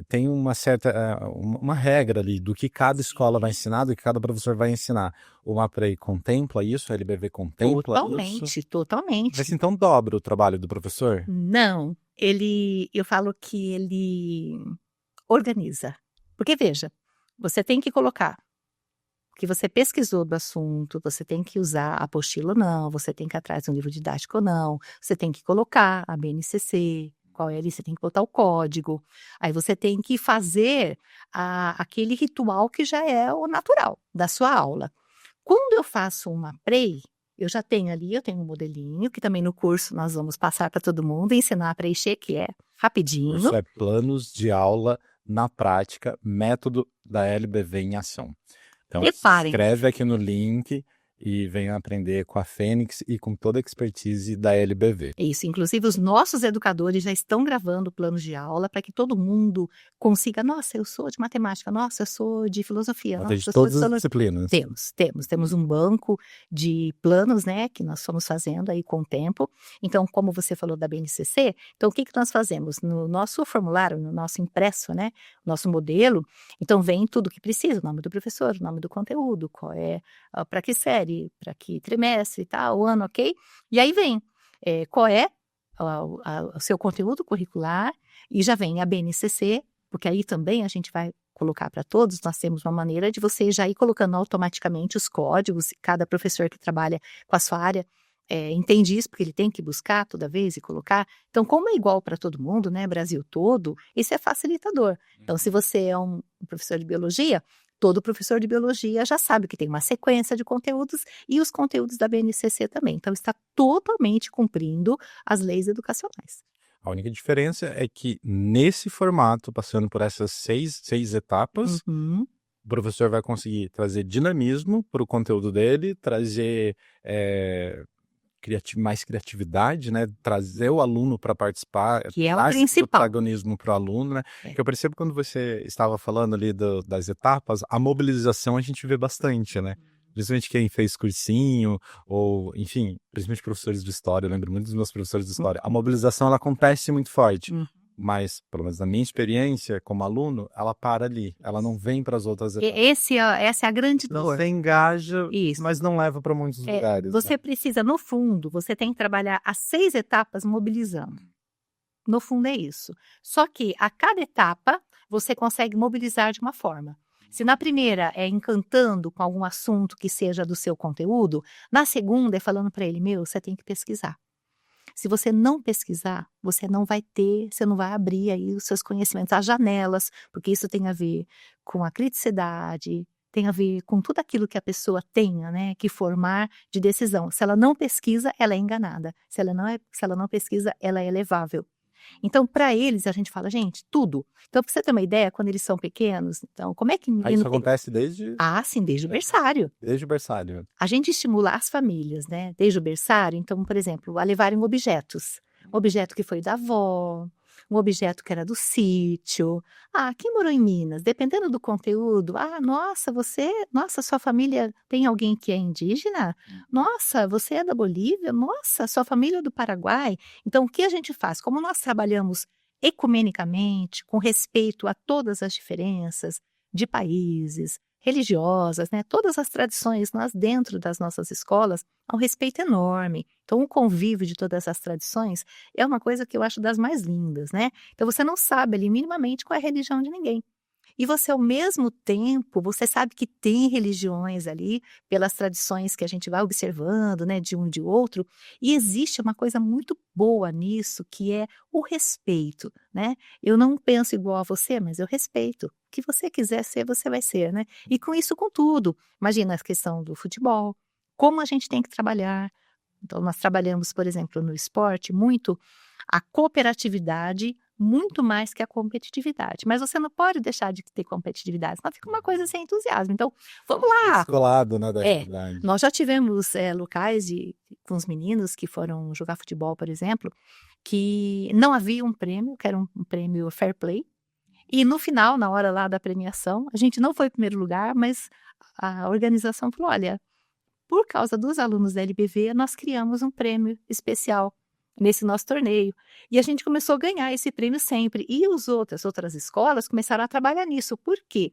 Tem uma certa uma regra ali do que cada escola vai ensinar, do que cada professor vai ensinar. O MAPREI contempla isso? A LBV contempla isso? Totalmente. Mas então dobra o trabalho do professor? Não, eu falo que ele organiza. Porque, veja, você tem que colocar que você pesquisou do assunto, você tem que usar a apostila ou não, você tem que ir atrás de um livro didático ou não, você tem que colocar a BNCC, qual é ali, você tem que botar o código, aí você tem que fazer aquele ritual que já é o natural da sua aula. Quando eu faço uma MAPREI, eu já tenho ali, eu tenho um modelinho, que também no curso nós vamos passar para todo mundo, ensinar a preencher, que é rapidinho. Isso é planos de aula na prática, método da LBV em ação. Então, escreve aqui no link e venha aprender com a Fênix e com toda a expertise da LBV. Isso, inclusive os nossos educadores já estão gravando planos de aula para que todo mundo consiga, nossa, eu sou de matemática, nossa, eu sou de filosofia. Nossa, de todas as disciplinas. Temos um banco de planos, né, que nós fomos fazendo aí com o tempo. Então, como você falou da BNCC, então o que nós fazemos? No nosso formulário, no nosso impresso, né, nosso modelo, então vem tudo que precisa, o nome do professor, o nome do conteúdo, qual é, para que série, para que trimestre e tal, o ano, ok? E aí vem qual é o seu conteúdo curricular, e já vem a BNCC, porque aí também a gente vai colocar para todos, nós temos uma maneira de você já ir colocando automaticamente os códigos, cada professor que trabalha com a sua área entende isso, porque ele tem que buscar toda vez e colocar. Então, como é igual para todo mundo, né, Brasil todo, isso é facilitador. Então, se você é um professor de biologia, todo professor de biologia já sabe que tem uma sequência de conteúdos e os conteúdos da BNCC também. Então, está totalmente cumprindo as leis educacionais. A única diferença é que nesse formato, passando por essas seis etapas, o professor vai conseguir trazer dinamismo para o conteúdo dele, trazer mais criatividade, né? Trazer o aluno para participar, Que é o dar esse principal. protagonismo para o aluno, né? Que eu percebo quando você estava falando ali das etapas, a mobilização a gente vê bastante, né? Principalmente quem fez cursinho, ou, enfim, principalmente professores de história, eu lembro muito dos meus professores de história. A mobilização, ela acontece muito forte. Mas, pelo menos na minha experiência como aluno, ela para ali. Ela não vem para as outras etapas. Essa é a grande dor. Você engaja, Isso. mas não leva para muitos lugares. Você precisa, no fundo, você tem que trabalhar as 6 etapas mobilizando. No fundo é isso. Só que a cada etapa você consegue mobilizar de uma forma. Se na primeira é encantando com algum assunto que seja do seu conteúdo, na segunda é falando para ele, você tem que pesquisar. Se você não pesquisar, você não vai abrir aí os seus conhecimentos, as janelas, porque isso tem a ver com a criticidade, tem a ver com tudo aquilo que a pessoa tenha, né, que formar de decisão. Se ela não pesquisa, ela é enganada. Se ela não pesquisa, ela é levável. Então, para eles, a gente fala, gente, tudo. Então, para você ter uma ideia, quando eles são pequenos, então, como é que menino... Isso acontece desde... sim, desde o berçário. Desde o berçário. A gente estimula as famílias, né, desde o berçário, então, por exemplo, a levarem objetos. Um objeto que foi da avó, um objeto que era do sítio. Quem morou em Minas? Dependendo do conteúdo. Nossa, sua família tem alguém que é indígena? Nossa, você é da Bolívia? Nossa, sua família é do Paraguai? Então, o que a gente faz? Como nós trabalhamos ecumenicamente, com respeito a todas as diferenças de países, religiosas, né? Todas as tradições, nós dentro das nossas escolas, há um respeito enorme. Então, o convívio de todas as tradições é uma coisa que eu acho das mais lindas, né? Então, você não sabe ali minimamente qual é a religião de ninguém. E você, ao mesmo tempo, você sabe que tem religiões ali, pelas tradições que a gente vai observando, né, de um e de outro, e existe uma coisa muito boa nisso, que é o respeito, né? Eu não penso igual a você, mas eu respeito. O que você quiser ser, você vai ser, né? E com isso, com tudo. Imagina a questão do futebol, como a gente tem que trabalhar. Então, nós trabalhamos, por exemplo, no esporte, muito a cooperatividade, muito mais que a competitividade. Mas você não pode deixar de ter competitividade, senão fica uma coisa sem entusiasmo. Então, vamos lá! Descolado, né, da realidade. Nós já tivemos locais com os meninos que foram jogar futebol, por exemplo, que não havia um prêmio, que era um prêmio fair play, e no final, na hora lá da premiação, a gente não foi em primeiro lugar, mas a organização falou, olha, por causa dos alunos da LBV, nós criamos um prêmio especial nesse nosso torneio. E a gente começou a ganhar esse prêmio sempre. E as outras escolas começaram a trabalhar nisso. Por quê?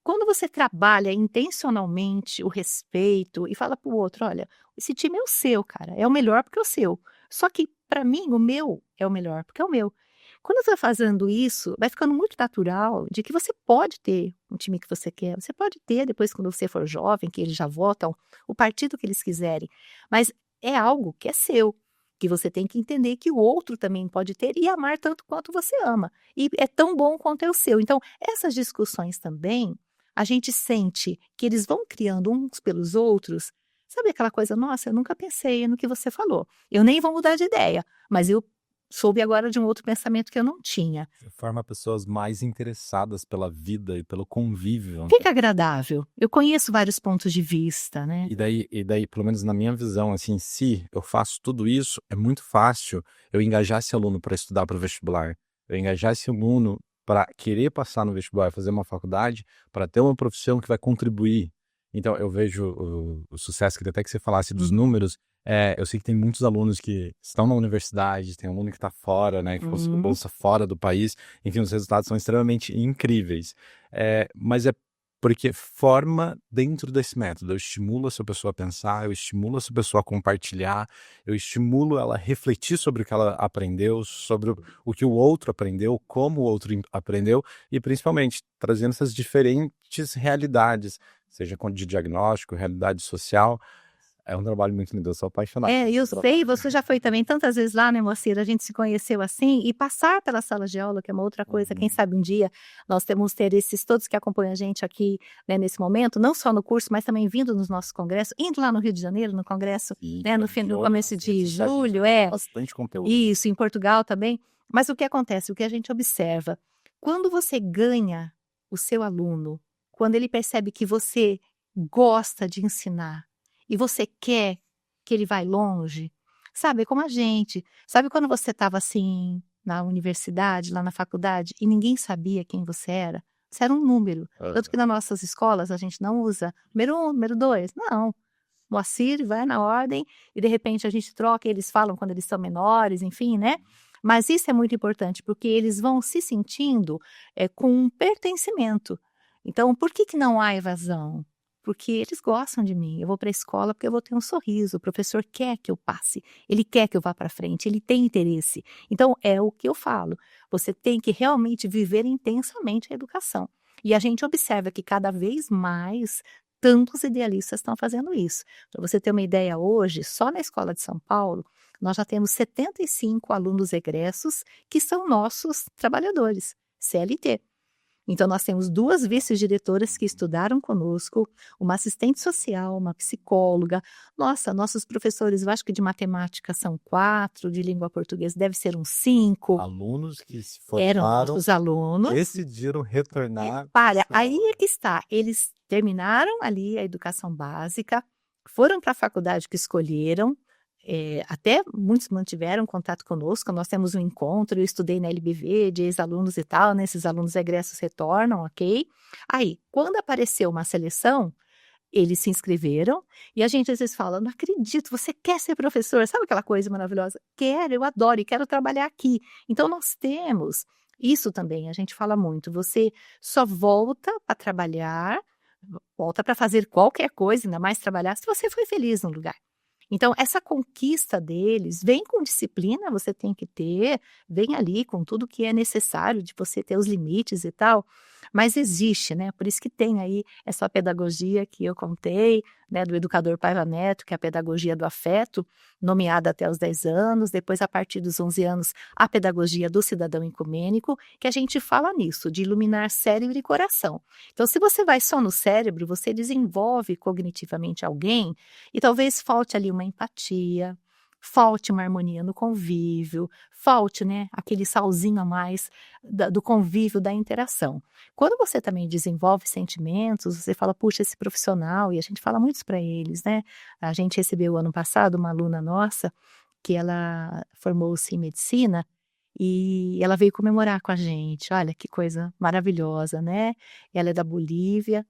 Quando você trabalha intencionalmente o respeito e fala para o outro, olha, esse time é o seu, cara, é o melhor porque é o seu. Só que, para mim, o meu é o melhor porque é o meu. Quando você vai fazendo isso, vai ficando muito natural de que você pode ter um time que você quer. Você pode ter, depois, quando você for jovem, que eles já votam, o partido que eles quiserem. Mas é algo que é seu, que você tem que entender que o outro também pode ter e amar tanto quanto você ama. E é tão bom quanto é o seu. Então, essas discussões também, a gente sente que eles vão criando uns pelos outros. Sabe aquela coisa, nossa, eu nunca pensei no que você falou. Eu nem vou mudar de ideia, mas eu soube agora de um outro pensamento que eu não tinha. Você forma pessoas mais interessadas pela vida e pelo convívio. Fica agradável. Eu conheço vários pontos de vista, né? E daí, pelo menos na minha visão, assim, se eu faço tudo isso, é muito fácil eu engajar esse aluno para estudar para o vestibular. Eu engajar esse aluno para querer passar no vestibular, fazer uma faculdade, para ter uma profissão que vai contribuir. Então, eu vejo o sucesso, queria até que você falasse dos números. Eu sei que tem muitos alunos que estão na universidade, tem aluno que está fora, né, que conseguiu bolsa fora do país. Enfim, os resultados são extremamente incríveis. Mas é porque forma dentro desse método. Eu estimulo essa pessoa a pensar, eu estimulo essa pessoa a compartilhar, eu estimulo ela a refletir sobre o que ela aprendeu, sobre o que o outro aprendeu, como o outro aprendeu, e principalmente trazendo essas diferentes realidades, seja de diagnóstico, realidade social. É um trabalho muito lindo, eu sou apaixonado. Eu sei, você já foi também tantas vezes lá, né, Moacir? A gente se conheceu assim, e passar pela sala de aula, que é uma outra coisa, quem sabe um dia nós temos ter esses todos que acompanham a gente aqui, né, nesse momento, não só no curso, mas também vindo nos nossos congressos, indo lá no Rio de Janeiro, no congresso, né, no começo de julho, bastante conteúdo. Isso, em Portugal também. Mas o que acontece? O que a gente observa, quando você ganha o seu aluno, quando ele percebe que você gosta de ensinar, e você quer que ele vai longe? Sabe, é como a gente. Sabe quando você estava assim na universidade, lá na faculdade, e ninguém sabia quem você era? Você era um número. Tanto que nas nossas escolas a gente não usa número 1, número 2. Não. Moacir vai na ordem e de repente a gente troca, eles falam quando eles são menores, enfim, né? Mas isso é muito importante, porque eles vão se sentindo com um pertencimento. Então, por que que não há evasão? Porque eles gostam de mim. Eu vou para a escola porque eu vou ter um sorriso. O professor quer que eu passe, ele quer que eu vá para frente, ele tem interesse. Então, é o que eu falo. Você tem que realmente viver intensamente a educação. E a gente observa que cada vez mais tantos idealistas estão fazendo isso. Para você ter uma ideia, hoje, só na Escola de São Paulo, nós já temos 75 alunos egressos que são nossos trabalhadores, CLT. Então, nós temos 2 vice-diretoras que estudaram conosco, uma assistente social, uma psicóloga. Nossa, nossos professores, eu acho que de matemática são 4, de língua portuguesa deve ser uns 5. Alunos que se Eram formaram, nossos alunos. decidiram retornar. Para, aí é que está. Eles terminaram ali a educação básica, foram para a faculdade que escolheram, até muitos mantiveram contato conosco. Nós temos um encontro, eu estudei na LBV de ex-alunos e tal, né? Esses alunos egressos retornam, ok? Aí, quando apareceu uma seleção, eles se inscreveram e a gente às vezes fala, não acredito, você quer ser professor? Sabe aquela coisa maravilhosa? Quero, eu adoro e quero trabalhar aqui. Então nós temos isso também, a gente fala muito, você só volta para trabalhar, volta para fazer qualquer coisa, ainda mais trabalhar, se você foi feliz no lugar. Então, essa conquista deles vem com disciplina, você tem que ter, vem ali com tudo que é necessário de você ter os limites e tal, mas existe, né? Por isso que tem aí essa pedagogia que eu contei, né, do educador Paiva Neto, que é a pedagogia do afeto, nomeada até os 10 anos, depois a partir dos 11 anos, a pedagogia do cidadão ecumênico, que a gente fala nisso, de iluminar cérebro e coração. Então, se você vai só no cérebro, você desenvolve cognitivamente alguém e talvez falte ali uma empatia, falte uma harmonia no convívio, falte, né, aquele salzinho a mais do convívio, da interação. Quando você também desenvolve sentimentos, você fala, puxa, esse profissional, e a gente fala muito para eles, né? A gente recebeu ano passado uma aluna nossa, que ela formou-se em medicina, e ela veio comemorar com a gente. Olha que coisa maravilhosa, né? Ela é da Bolívia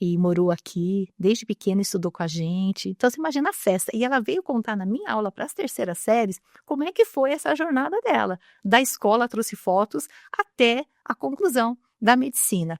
e morou aqui, desde pequena estudou com a gente. Então você imagina a festa. E ela veio contar na minha aula para as terceiras séries como é que foi essa jornada dela. Da escola trouxe fotos até a conclusão da medicina.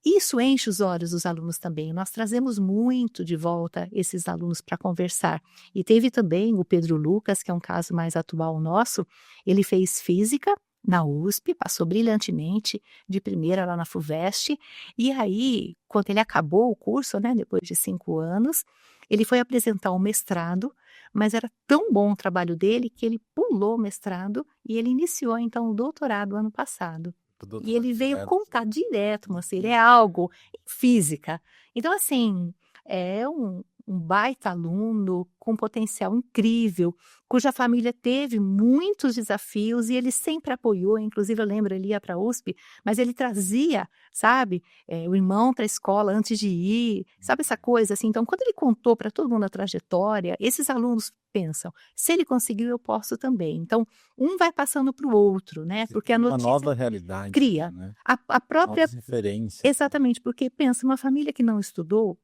Isso enche os olhos dos alunos também. Nós trazemos muito de volta esses alunos para conversar. E teve também o Pedro Lucas, que é um caso mais atual nosso. Ele fez física na USP, passou brilhantemente de primeira lá na FUVEST, e aí, quando ele acabou o curso, né, depois de 5 anos, ele foi apresentar o mestrado, mas era tão bom o trabalho dele que ele pulou o mestrado e ele iniciou, então, o doutorado ano passado. E ele veio contar direto, Moacir, é algo em física. Então, assim, é um baita aluno com potencial incrível, cuja família teve muitos desafios e ele sempre apoiou, inclusive eu lembro, ele ia para a USP, mas ele trazia, sabe, o irmão para a escola antes de ir, sabe essa coisa assim? Então, quando ele contou para todo mundo a trajetória, esses alunos pensam, se ele conseguiu, eu posso também. Então, um vai passando para o outro, né? Porque a notícia uma nova realidade, cria né? a própria... Novas referências. Exatamente, porque pensa, uma família que não estudou,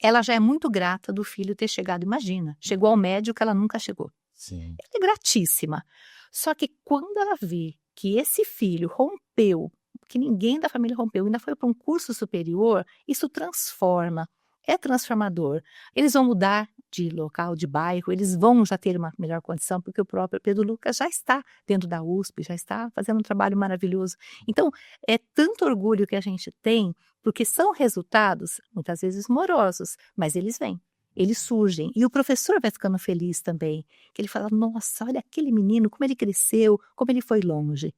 ela já é muito grata do filho ter chegado, imagina, chegou ao médio que ela nunca chegou. Sim. Ela é gratíssima. Só que quando ela vê que esse filho rompeu, que ninguém da família rompeu, ainda foi para um curso superior, isso transforma, é transformador. Eles vão mudar de local, de bairro, eles vão já ter uma melhor condição, porque o próprio Pedro Lucas já está dentro da USP, já está fazendo um trabalho maravilhoso. Então, é tanto orgulho que a gente tem, porque são resultados, muitas vezes morosos, mas eles vêm. Eles surgem. E o professor vai ficando feliz também. Que ele fala, nossa, olha aquele menino, como ele cresceu, como ele foi longe.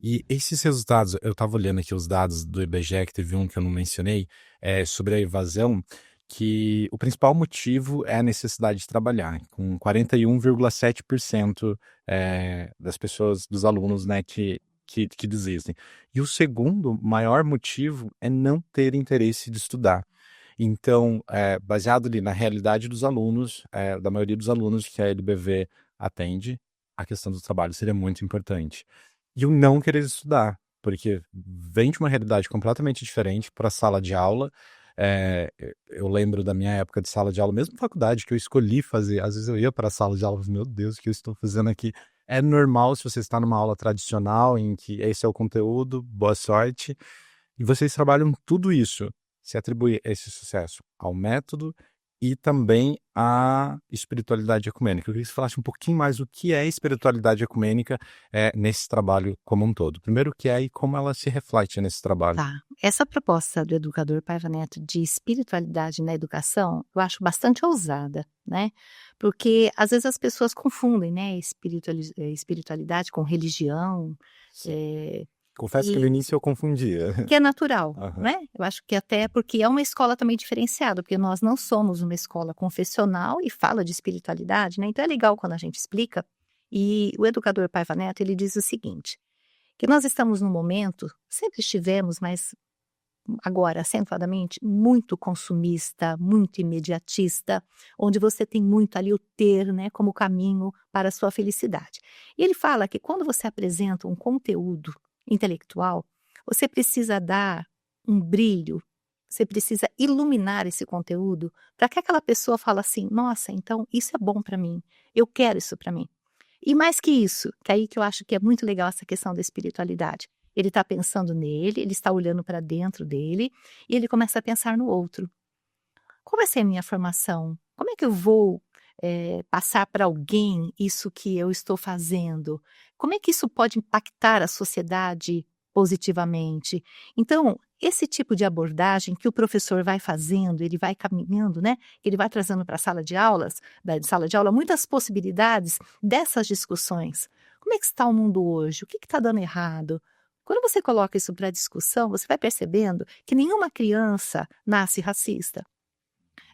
E esses resultados, eu estava olhando aqui os dados do IBGE, que teve um que eu não mencionei, sobre a evasão, que o principal motivo é a necessidade de trabalhar, com 41,7% das pessoas, dos alunos, né, que desistem. E o segundo maior motivo é não ter interesse de estudar. Então, baseado ali na realidade dos alunos, da maioria dos alunos que a LBV atende, a questão do trabalho seria muito importante. E o não querer estudar, porque vem de uma realidade completamente diferente para a sala de aula. Eu lembro da minha época de sala de aula, mesmo faculdade, que eu escolhi fazer. Às vezes eu ia para a sala de aula e falava, meu Deus, o que eu estou fazendo aqui? É normal se você está numa aula tradicional, em que esse é o conteúdo, boa sorte. E vocês trabalham tudo isso, se atribui esse sucesso ao método e também à espiritualidade ecumênica. Eu queria que você falasse um pouquinho mais o que é espiritualidade ecumênica nesse trabalho como um todo. Primeiro, o que é e como ela se reflete nesse trabalho. Tá. Essa proposta do educador Paiva Neto de espiritualidade na educação, eu acho bastante ousada, né? Porque às vezes as pessoas confundem, né, espiritualidade com religião, eh, Confesso que no e início eu confundia. que é natural, Aham. né? Eu acho que até porque é uma escola também diferenciada, porque nós não somos uma escola confessional e fala de espiritualidade, né? Então é legal quando a gente explica. E o educador Paiva Neto, ele diz o seguinte, que nós estamos num momento, sempre estivemos, mas agora, acentuadamente, muito consumista, muito imediatista, onde você tem muito ali o ter, né, como caminho para a sua felicidade. E ele fala que quando você apresenta um conteúdo intelectual, você precisa dar um brilho, você precisa iluminar esse conteúdo para que aquela pessoa fale assim, nossa, então isso é bom para mim, eu quero isso para mim. E mais que isso, que é aí que eu acho que é muito legal essa questão da espiritualidade. Ele está pensando nele, ele está olhando para dentro dele e ele começa a pensar no outro. Qual vai ser a minha formação? Como é que eu vou passar para alguém isso que eu estou fazendo? Como é que isso pode impactar a sociedade positivamente? Então, esse tipo de abordagem que o professor vai fazendo, ele vai caminhando, né? Ele vai trazendo para a sala de aulas, da sala de aula, muitas possibilidades dessas discussões. Como é que está o mundo hoje? O que está dando errado? Quando você coloca isso para discussão, você vai percebendo que nenhuma criança nasce racista.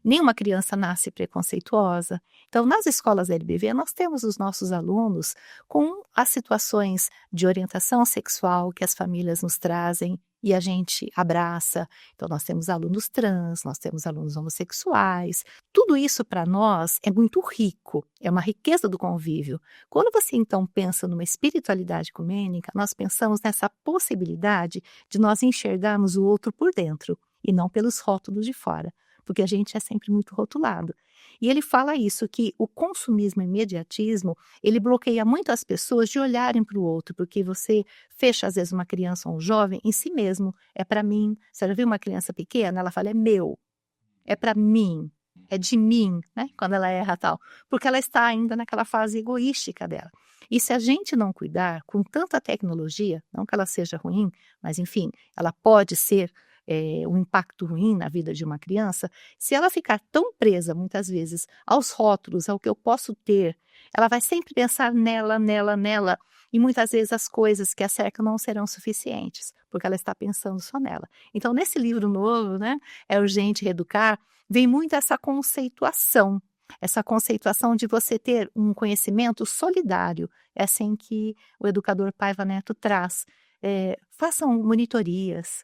Nenhuma criança nasce preconceituosa. Então, nas escolas LBV, nós temos os nossos alunos com as situações de orientação sexual que as famílias nos trazem e a gente abraça. Então, nós temos alunos trans, nós temos alunos homossexuais. Tudo isso, para nós, é muito rico, é uma riqueza do convívio. Quando você, então, pensa numa espiritualidade ecumênica, nós pensamos nessa possibilidade de nós enxergarmos o outro por dentro e não pelos rótulos de fora, porque a gente é sempre muito rotulado. E ele fala isso, que o consumismo e imediatismo, ele bloqueia muito as pessoas de olharem para o outro, porque você fecha, às vezes, uma criança ou um jovem em si mesmo. É para mim. Você já viu uma criança pequena? Ela fala, é meu, é para mim, é de mim, né? Quando ela erra tal. Porque ela está ainda naquela fase egoística dela. E se a gente não cuidar com tanta tecnologia, não que ela seja ruim, mas enfim, ela pode ser um impacto ruim na vida de uma criança, se ela ficar tão presa, muitas vezes, aos rótulos, ao que eu posso ter, ela vai sempre pensar nela, nela, nela, e muitas vezes as coisas que a cercam não serão suficientes, porque ela está pensando só nela. Então, nesse livro novo, né, É Urgente Reeducar, vem muito essa conceituação de você ter um conhecimento solidário, é assim que o educador Paiva Neto traz. Façam monitorias,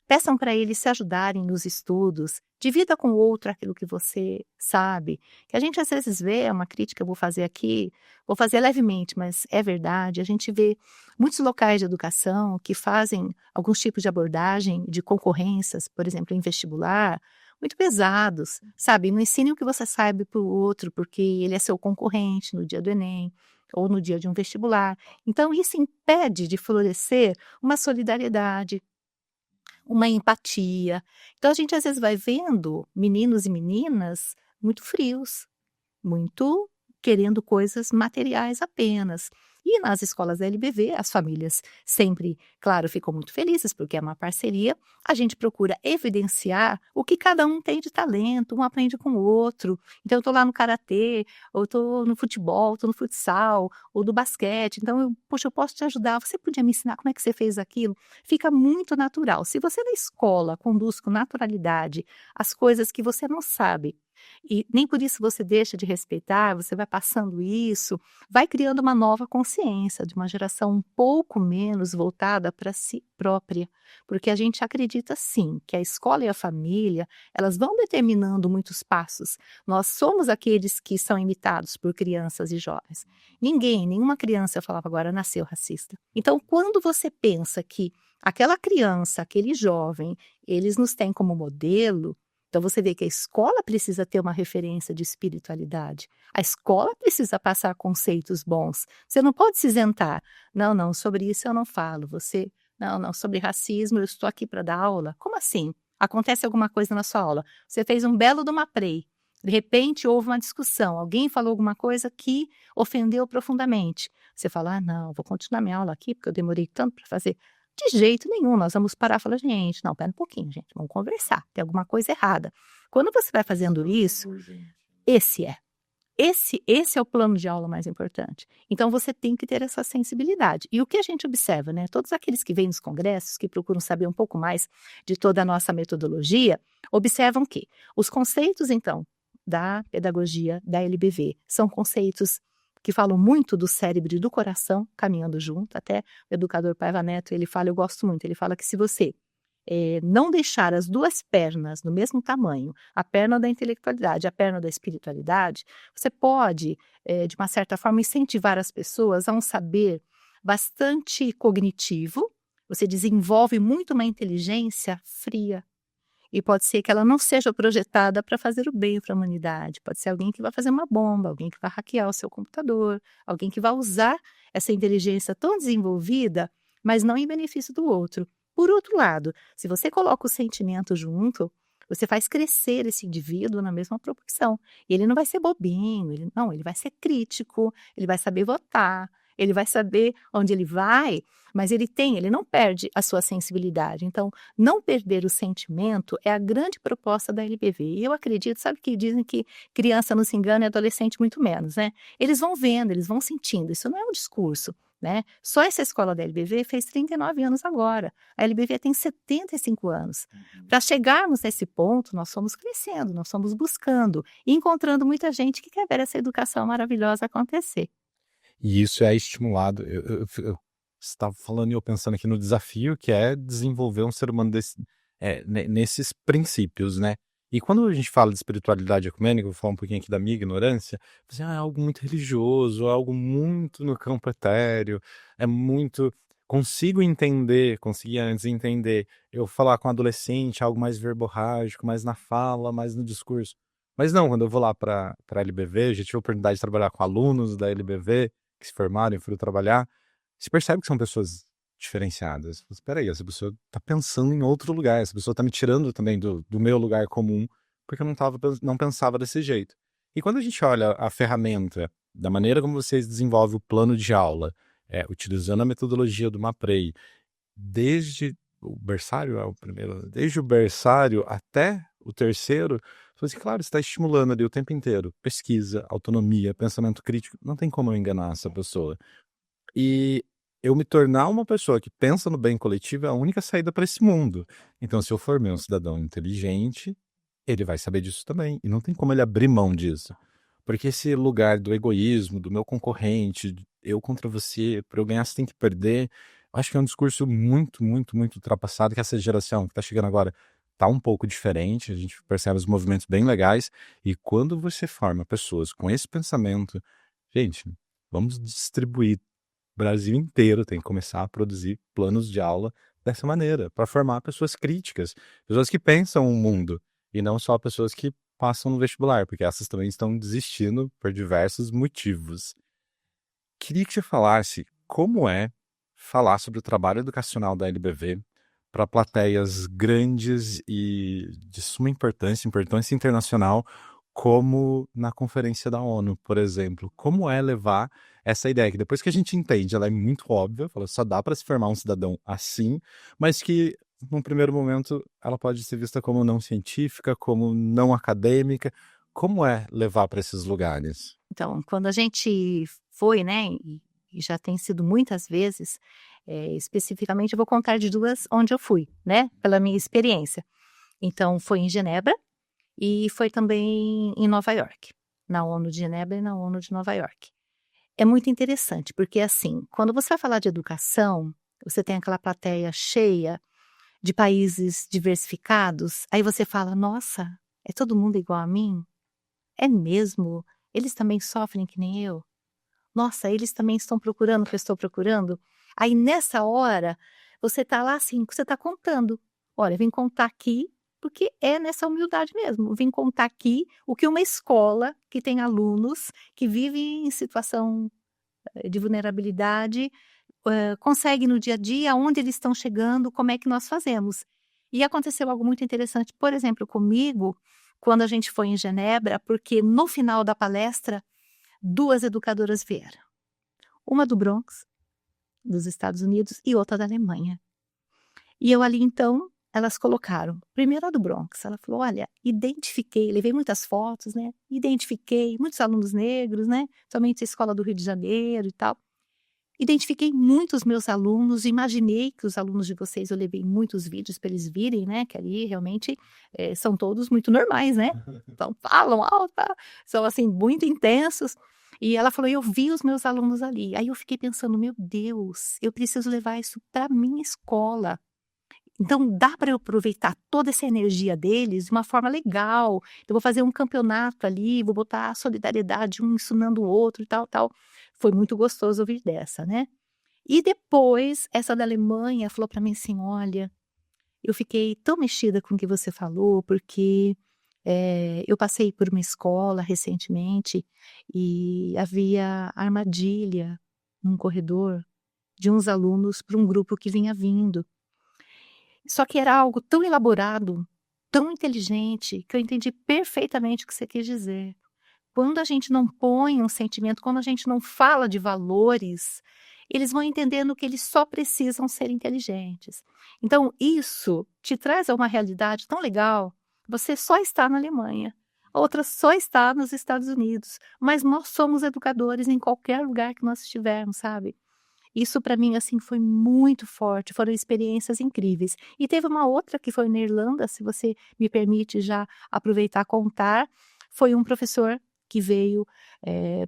peçam para eles se ajudarem nos estudos, divida com o outro aquilo que você sabe, que a gente às vezes vê, é uma crítica que eu vou fazer aqui, vou fazer levemente, mas é verdade, a gente vê muitos locais de educação que fazem alguns tipos de abordagem de concorrências, por exemplo, em vestibular, muito pesados, sabe? Não ensine o que você sabe para o outro, porque ele é seu concorrente no dia do Enem ou no dia de um vestibular. Então, isso impede de florescer uma solidariedade, uma empatia. Então a gente às vezes vai vendo meninos e meninas muito frios, muito querendo coisas materiais apenas. E nas escolas LBV, as famílias sempre, claro, ficam muito felizes, porque é uma parceria. A gente procura evidenciar o que cada um tem de talento, um aprende com o outro. Então, eu estou lá no karatê, ou estou no futebol, estou no futsal, ou do basquete. Então, poxa, eu posso te ajudar. Você podia me ensinar como é que você fez aquilo? Fica muito natural. Se você na escola conduz com naturalidade as coisas que você não sabe, E nem por isso você deixa de respeitar, você vai passando isso, vai criando uma nova consciência de uma geração um pouco menos voltada para si própria, porque a gente acredita sim que a escola e a família, elas vão determinando muitos passos. Nós somos aqueles que são imitados por crianças e jovens. Nenhuma criança, eu falava agora, nasceu racista. Então, quando você pensa que aquela criança, aquele jovem, eles nos têm como modelo, então você vê que a escola precisa ter uma referência de espiritualidade. A escola precisa passar conceitos bons. Você não pode se isentar. Não, não, sobre isso eu não falo. Não, sobre racismo eu estou aqui para dar aula. Como assim? Acontece alguma coisa na sua aula. Você fez um belo de uma prei. De repente houve uma discussão. Alguém falou alguma coisa que ofendeu profundamente. Você fala, não, vou continuar minha aula aqui porque eu demorei tanto para fazer. De jeito nenhum, nós vamos parar e falar, gente, não, pera um pouquinho, gente, vamos conversar, tem alguma coisa errada. Quando você vai fazendo isso, esse é. Esse é o plano de aula mais importante. Então, você tem que ter essa sensibilidade. E o que a gente observa, né? Todos aqueles que vêm nos congressos, que procuram saber um pouco mais de toda a nossa metodologia, observam que os conceitos, então, da pedagogia, da LBV, são conceitos que falam muito do cérebro e do coração caminhando junto. Até o educador Paiva Neto, ele fala, eu gosto muito, ele fala que se você não deixar as duas pernas no mesmo tamanho, a perna da intelectualidade, a perna da espiritualidade, você pode, de uma certa forma, incentivar as pessoas a um saber bastante cognitivo, você desenvolve muito uma inteligência fria, e pode ser que ela não seja projetada para fazer o bem para a humanidade. Pode ser alguém que vai fazer uma bomba, alguém que vai hackear o seu computador, alguém que vai usar essa inteligência tão desenvolvida, mas não em benefício do outro. Por outro lado, se você coloca o sentimento junto, você faz crescer esse indivíduo na mesma proporção. E ele não vai ser bobinho, ele vai ser crítico, ele vai saber votar, ele vai saber onde ele vai, mas ele não perde a sua sensibilidade. Então, não perder o sentimento é a grande proposta da LBV. E eu acredito, sabe que dizem que criança não se engana e adolescente muito menos, né? Eles vão vendo, eles vão sentindo. Isso não é um discurso, né? Só essa escola da LBV fez 39 anos agora. A LBV tem 75 anos. Para chegarmos nesse ponto, nós fomos crescendo, nós fomos buscando e encontrando muita gente que quer ver essa educação maravilhosa acontecer. E isso é estimulado. Você estava falando e eu pensando aqui no desafio que é desenvolver um ser humano nesses princípios, né? E quando a gente fala de espiritualidade ecumênica, eu vou falar um pouquinho aqui da minha ignorância, é algo muito religioso, algo muito no campo etéreo, é muito. Conseguia antes entender, eu falar com adolescente, algo mais verborrágico, mais na fala, mais no discurso. Mas não, quando eu vou lá para a LBV, já tive a oportunidade de trabalhar com alunos da LBV, que se formaram e foram trabalhar, você percebe que são pessoas diferenciadas. Espera aí, essa pessoa está pensando em outro lugar, essa pessoa está me tirando também do meu lugar comum, porque eu não pensava desse jeito. E quando a gente olha a ferramenta, da maneira como vocês desenvolvem o plano de aula, utilizando a metodologia do MAPREI, desde o berçário, desde o berçário até o terceiro, assim, claro, você está estimulando ali o tempo inteiro. Pesquisa, autonomia, pensamento crítico. Não tem como eu enganar essa pessoa. E eu me tornar uma pessoa que pensa no bem coletivo é a única saída para esse mundo. Então, se eu for um cidadão inteligente, ele vai saber disso também. E não tem como ele abrir mão disso. Porque esse lugar do egoísmo, do meu concorrente, eu contra você, para eu ganhar você tem que perder, eu acho que é um discurso muito, muito, muito ultrapassado, que essa geração que está chegando agora tá um pouco diferente, a gente percebe os movimentos bem legais, e quando você forma pessoas com esse pensamento, gente, vamos distribuir o Brasil inteiro, tem que começar a produzir planos de aula dessa maneira, para formar pessoas críticas, pessoas que pensam o mundo, e não só pessoas que passam no vestibular, porque essas também estão desistindo por diversos motivos. Queria que você falasse como é falar sobre o trabalho educacional da LBV para plateias grandes e de suma importância internacional, como na Conferência da ONU, por exemplo. Como é levar essa ideia, que depois que a gente entende, ela é muito óbvia, fala, só dá para se formar um cidadão assim, mas que, num primeiro momento, ela pode ser vista como não científica, como não acadêmica. Como é levar para esses lugares? Então, quando a gente foi, né, e já tem sido muitas vezes, especificamente eu vou contar de 2 onde eu fui, né, pela minha experiência. Então, foi em Genebra, e foi também em Nova York, na ONU de Genebra e na ONU de Nova York. É muito interessante, porque assim, quando você vai falar de educação, você tem aquela plateia cheia de países diversificados, aí você fala: "Nossa, é todo mundo igual a mim? É mesmo? Eles também sofrem que nem eu? Nossa, eles também estão procurando o que eu estou procurando?". Aí nessa hora, você tá lá assim, você tá contando. "Olha, vim contar aqui", porque é nessa humildade mesmo, "vim contar aqui o que uma escola que tem alunos que vivem em situação, de vulnerabilidade, consegue no dia a dia, aonde eles estão chegando, como é que nós fazemos". E aconteceu algo muito interessante, por exemplo, comigo, quando a gente foi em Genebra, porque no final da palestra, 2 educadoras vieram. Uma do Bronx, dos Estados Unidos, e outra da Alemanha. E eu ali então, elas colocaram, primeiro a do Bronx, ela falou: "Olha, identifiquei", levei muitas fotos, né, identifiquei muitos alunos negros, né, somente a escola do Rio de Janeiro e tal. Identifiquei muitos meus alunos, imaginei que os alunos de vocês, eu levei muitos vídeos para eles virem, né, que ali realmente, são todos muito normais, né, então falam alto, são assim muito intensos. E ela falou: "Eu vi os meus alunos ali". Aí eu fiquei pensando: "Meu Deus, eu preciso levar isso para minha escola". Então dá para eu aproveitar toda essa energia deles de uma forma legal. Eu vou fazer um campeonato ali, vou botar a solidariedade, um ensinando o outro e tal, tal. Foi muito gostoso ouvir dessa, né. E depois, essa da Alemanha falou para mim assim: "Olha, eu fiquei tão mexida com o que você falou, porque, eu passei por uma escola recentemente e havia armadilha num corredor de uns alunos para um grupo que vinha vindo. Só que era algo tão elaborado, tão inteligente, que eu entendi perfeitamente o que você quis dizer. Quando a gente não põe um sentimento, quando a gente não fala de valores, eles vão entendendo que eles só precisam ser inteligentes. Então isso te traz a uma realidade tão legal, você só está na Alemanha, outra só está nos Estados Unidos, mas nós somos educadores em qualquer lugar que nós estivermos, sabe. Isso para mim, assim, foi muito forte, foram experiências incríveis. E teve uma outra que foi na Irlanda, se você me permite já aproveitar contar, foi um professor que veio,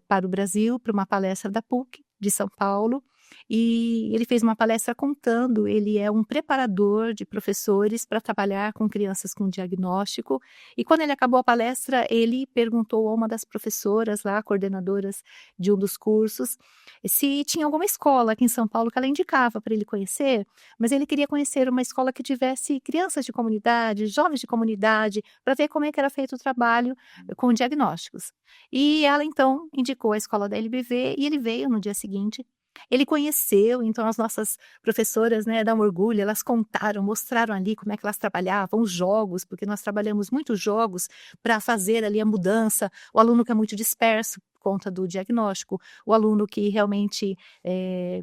para o Brasil, para uma palestra da PUC de São Paulo, e ele fez uma palestra contando, ele é um preparador de professores para trabalhar com crianças com diagnóstico, e quando ele acabou a palestra, ele perguntou a uma das professoras lá, coordenadoras de um dos cursos, se tinha alguma escola aqui em São Paulo que ela indicava para ele conhecer, mas ele queria conhecer uma escola que tivesse crianças de comunidade, jovens de comunidade, para ver como é que era feito o trabalho com diagnósticos. E ela então indicou a escola da LBV e ele veio no dia seguinte. Ele conheceu, então as nossas professoras, né, dá um orgulho, elas contaram, mostraram ali como é que elas trabalhavam, os jogos, porque nós trabalhamos muitos jogos para fazer ali a mudança, o aluno que é muito disperso por conta do diagnóstico, o aluno que realmente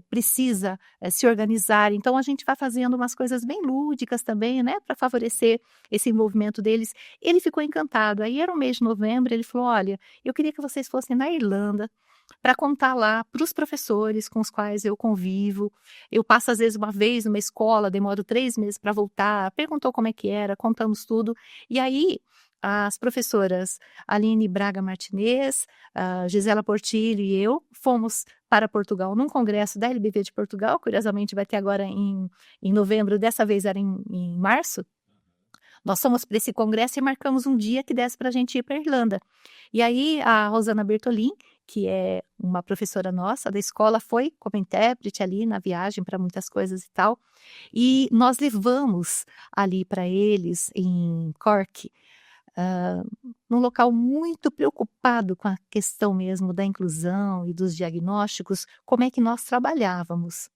precisa se organizar. Então a gente vai fazendo umas coisas bem lúdicas também, né, para favorecer esse envolvimento deles. Ele ficou encantado. Aí era o mês de novembro, ele falou: "Olha, eu queria que vocês fossem na Irlanda para contar lá para os professores com os quais eu convivo. Eu passo às vezes uma vez numa escola, demoro 3 meses para voltar". Perguntou como é que era, contamos tudo. E aí, as professoras Aline Braga Martinez, a Gisela Portillo e eu fomos para Portugal num congresso da LBV de Portugal, curiosamente vai ter agora em novembro, dessa vez era em março. Nós fomos para esse congresso e marcamos um dia que desse para a gente ir para Irlanda. E aí a Rosana Bertolin, que é uma professora nossa da escola, foi como intérprete ali na viagem para muitas coisas e tal. E nós levamos ali para eles em Cork, hã, num local muito preocupado com a questão mesmo da inclusão e dos diagnósticos, como é que nós trabalhávamos.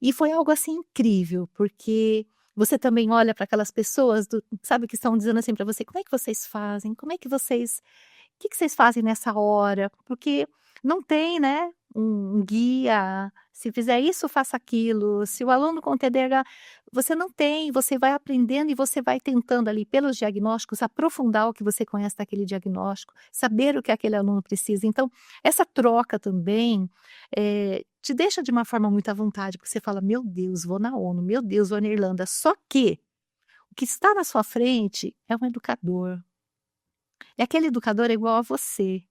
E foi algo, assim, incrível, porque você também olha para aquelas pessoas do sabe, que estão dizendo assim para você: "Como é que vocês fazem? Como é que vocês que vocês fazem nessa hora?". Porque não tem, né, um guia, se fizer isso, faça aquilo, se o aluno com TDAH você não tem, você vai aprendendo e você vai tentando ali, pelos diagnósticos, aprofundar o que você conhece daquele diagnóstico, saber o que aquele aluno precisa. Então, essa troca também, te deixa de uma forma muito à vontade, porque você fala: "Meu Deus, vou na ONU, meu Deus, vou na Irlanda". Só que, o que está na sua frente é um educador. E aquele educador é igual a você.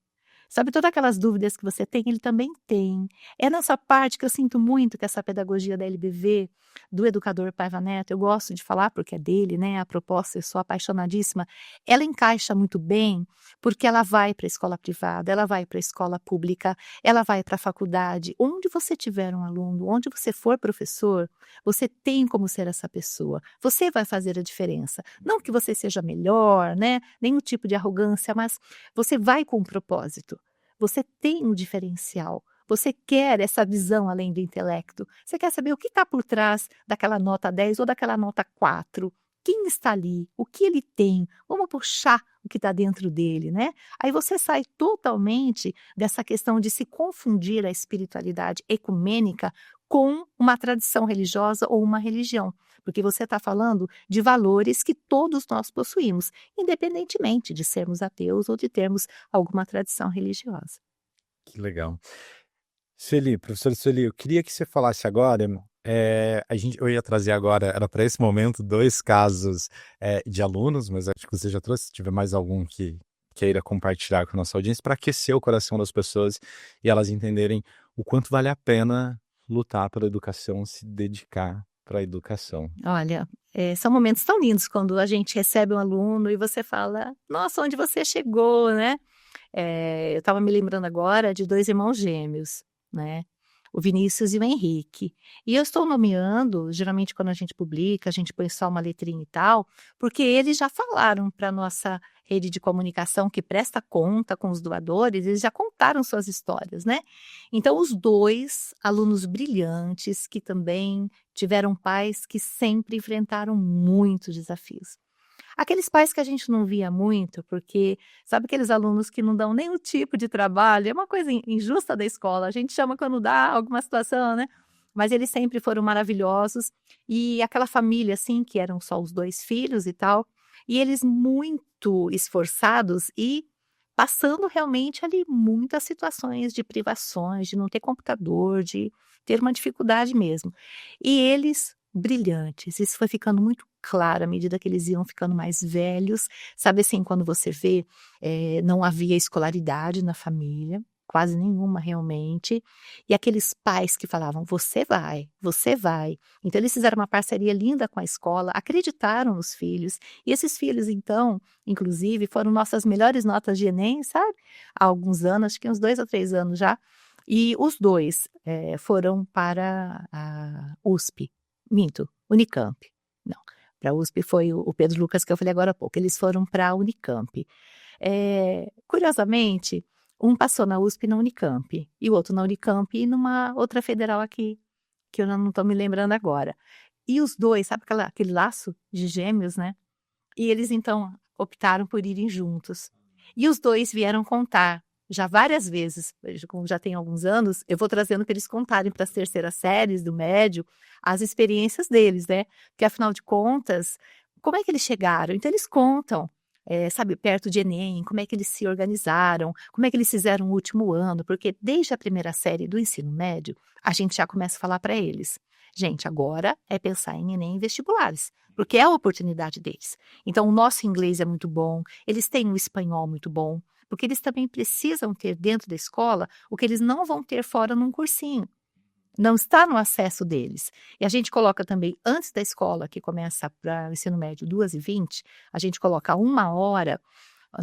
Sabe, todas aquelas dúvidas que você tem, ele também tem. É nessa parte que eu sinto muito que essa pedagogia da LBV, do educador Paiva Neto, eu gosto de falar porque é dele, né, a proposta, eu sou apaixonadíssima, ela encaixa muito bem, porque ela vai para a escola privada, ela vai para a escola pública, ela vai para a faculdade. Onde você tiver um aluno, onde você for professor, você tem como ser essa pessoa. Você vai fazer a diferença. Não que você seja melhor, né, nenhum tipo de arrogância, mas você vai com um propósito. Você tem um diferencial. Você quer essa visão além do intelecto. Você quer saber o que está por trás daquela nota 10 ou daquela nota 4. Quem está ali? O que ele tem? Vamos puxar o que está dentro dele, né? Aí você sai totalmente dessa questão de se confundir a espiritualidade ecumênica com uma tradição religiosa ou uma religião. Porque você está falando de valores que todos nós possuímos, independentemente de sermos ateus ou de termos alguma tradição religiosa. Que legal. Sueli, professora Sueli, eu queria que você falasse agora, eu ia trazer agora, era para esse momento, 2 casos de alunos, mas acho que você já trouxe, se tiver mais algum que queira compartilhar com a nossa audiência, para aquecer o coração das pessoas e elas entenderem o quanto vale a pena lutar pela educação, se dedicar para a educação. Olha, são momentos tão lindos quando a gente recebe um aluno e você fala: "Nossa, onde você chegou", né. Eu estava me lembrando agora de 2 irmãos gêmeos, né, o Vinícius e o Henrique. E eu estou nomeando, geralmente quando a gente publica, a gente põe só uma letrinha e tal, porque eles já falaram para a nossa rede de comunicação que presta conta com os doadores, eles já contaram suas histórias, né. Então os 2 alunos brilhantes, que também tiveram pais que sempre enfrentaram muitos desafios. Aqueles pais que a gente não via muito, porque sabe aqueles alunos que não dão nenhum tipo de trabalho, é uma coisa injusta da escola, a gente chama quando dá alguma situação, né, mas eles sempre foram maravilhosos, e aquela família, assim, que eram só os 2 filhos e tal, e eles muito esforçados e passando realmente ali muitas situações de privações, de não ter computador, de ter uma dificuldade mesmo. E eles brilhantes, isso foi ficando muito claro à medida que eles iam ficando mais velhos, sabe assim, quando você vê, não havia escolaridade na família, quase nenhuma realmente, e aqueles pais que falavam: "Você vai, você vai". Então eles fizeram uma parceria linda com a escola, acreditaram nos filhos, e esses filhos então, inclusive, foram nossas melhores notas de Enem, sabe, há alguns anos, acho que uns 2 ou 3 anos já, e os 2 foram para a USP, minto, Unicamp, não, para a USP foi o Pedro Lucas que eu falei agora há pouco, eles foram para a Unicamp. Curiosamente, um passou na USP e na Unicamp, e o outro na Unicamp e numa outra federal aqui, que eu não estou me lembrando agora. E os 2, sabe aquele laço de gêmeos, né, e eles então optaram por irem juntos. E os 2 vieram contar, já várias vezes, como já tem alguns anos, eu vou trazendo para eles contarem para as terceiras séries do médio, as experiências deles, né, porque afinal de contas, como é que eles chegaram? Então eles contam, sabe, perto de Enem, como é que eles se organizaram, como é que eles fizeram o último ano, porque desde a primeira série do ensino médio, a gente já começa a falar para eles: "Gente, agora é pensar em Enem e vestibulares, porque é a oportunidade deles. Então o nosso inglês é muito bom, eles têm um espanhol muito bom, porque eles também precisam ter dentro da escola o que eles não vão ter fora num cursinho. Não está no acesso deles. E a gente coloca também, antes da escola, que começa para o ensino médio 2h20, a gente coloca 1 hora,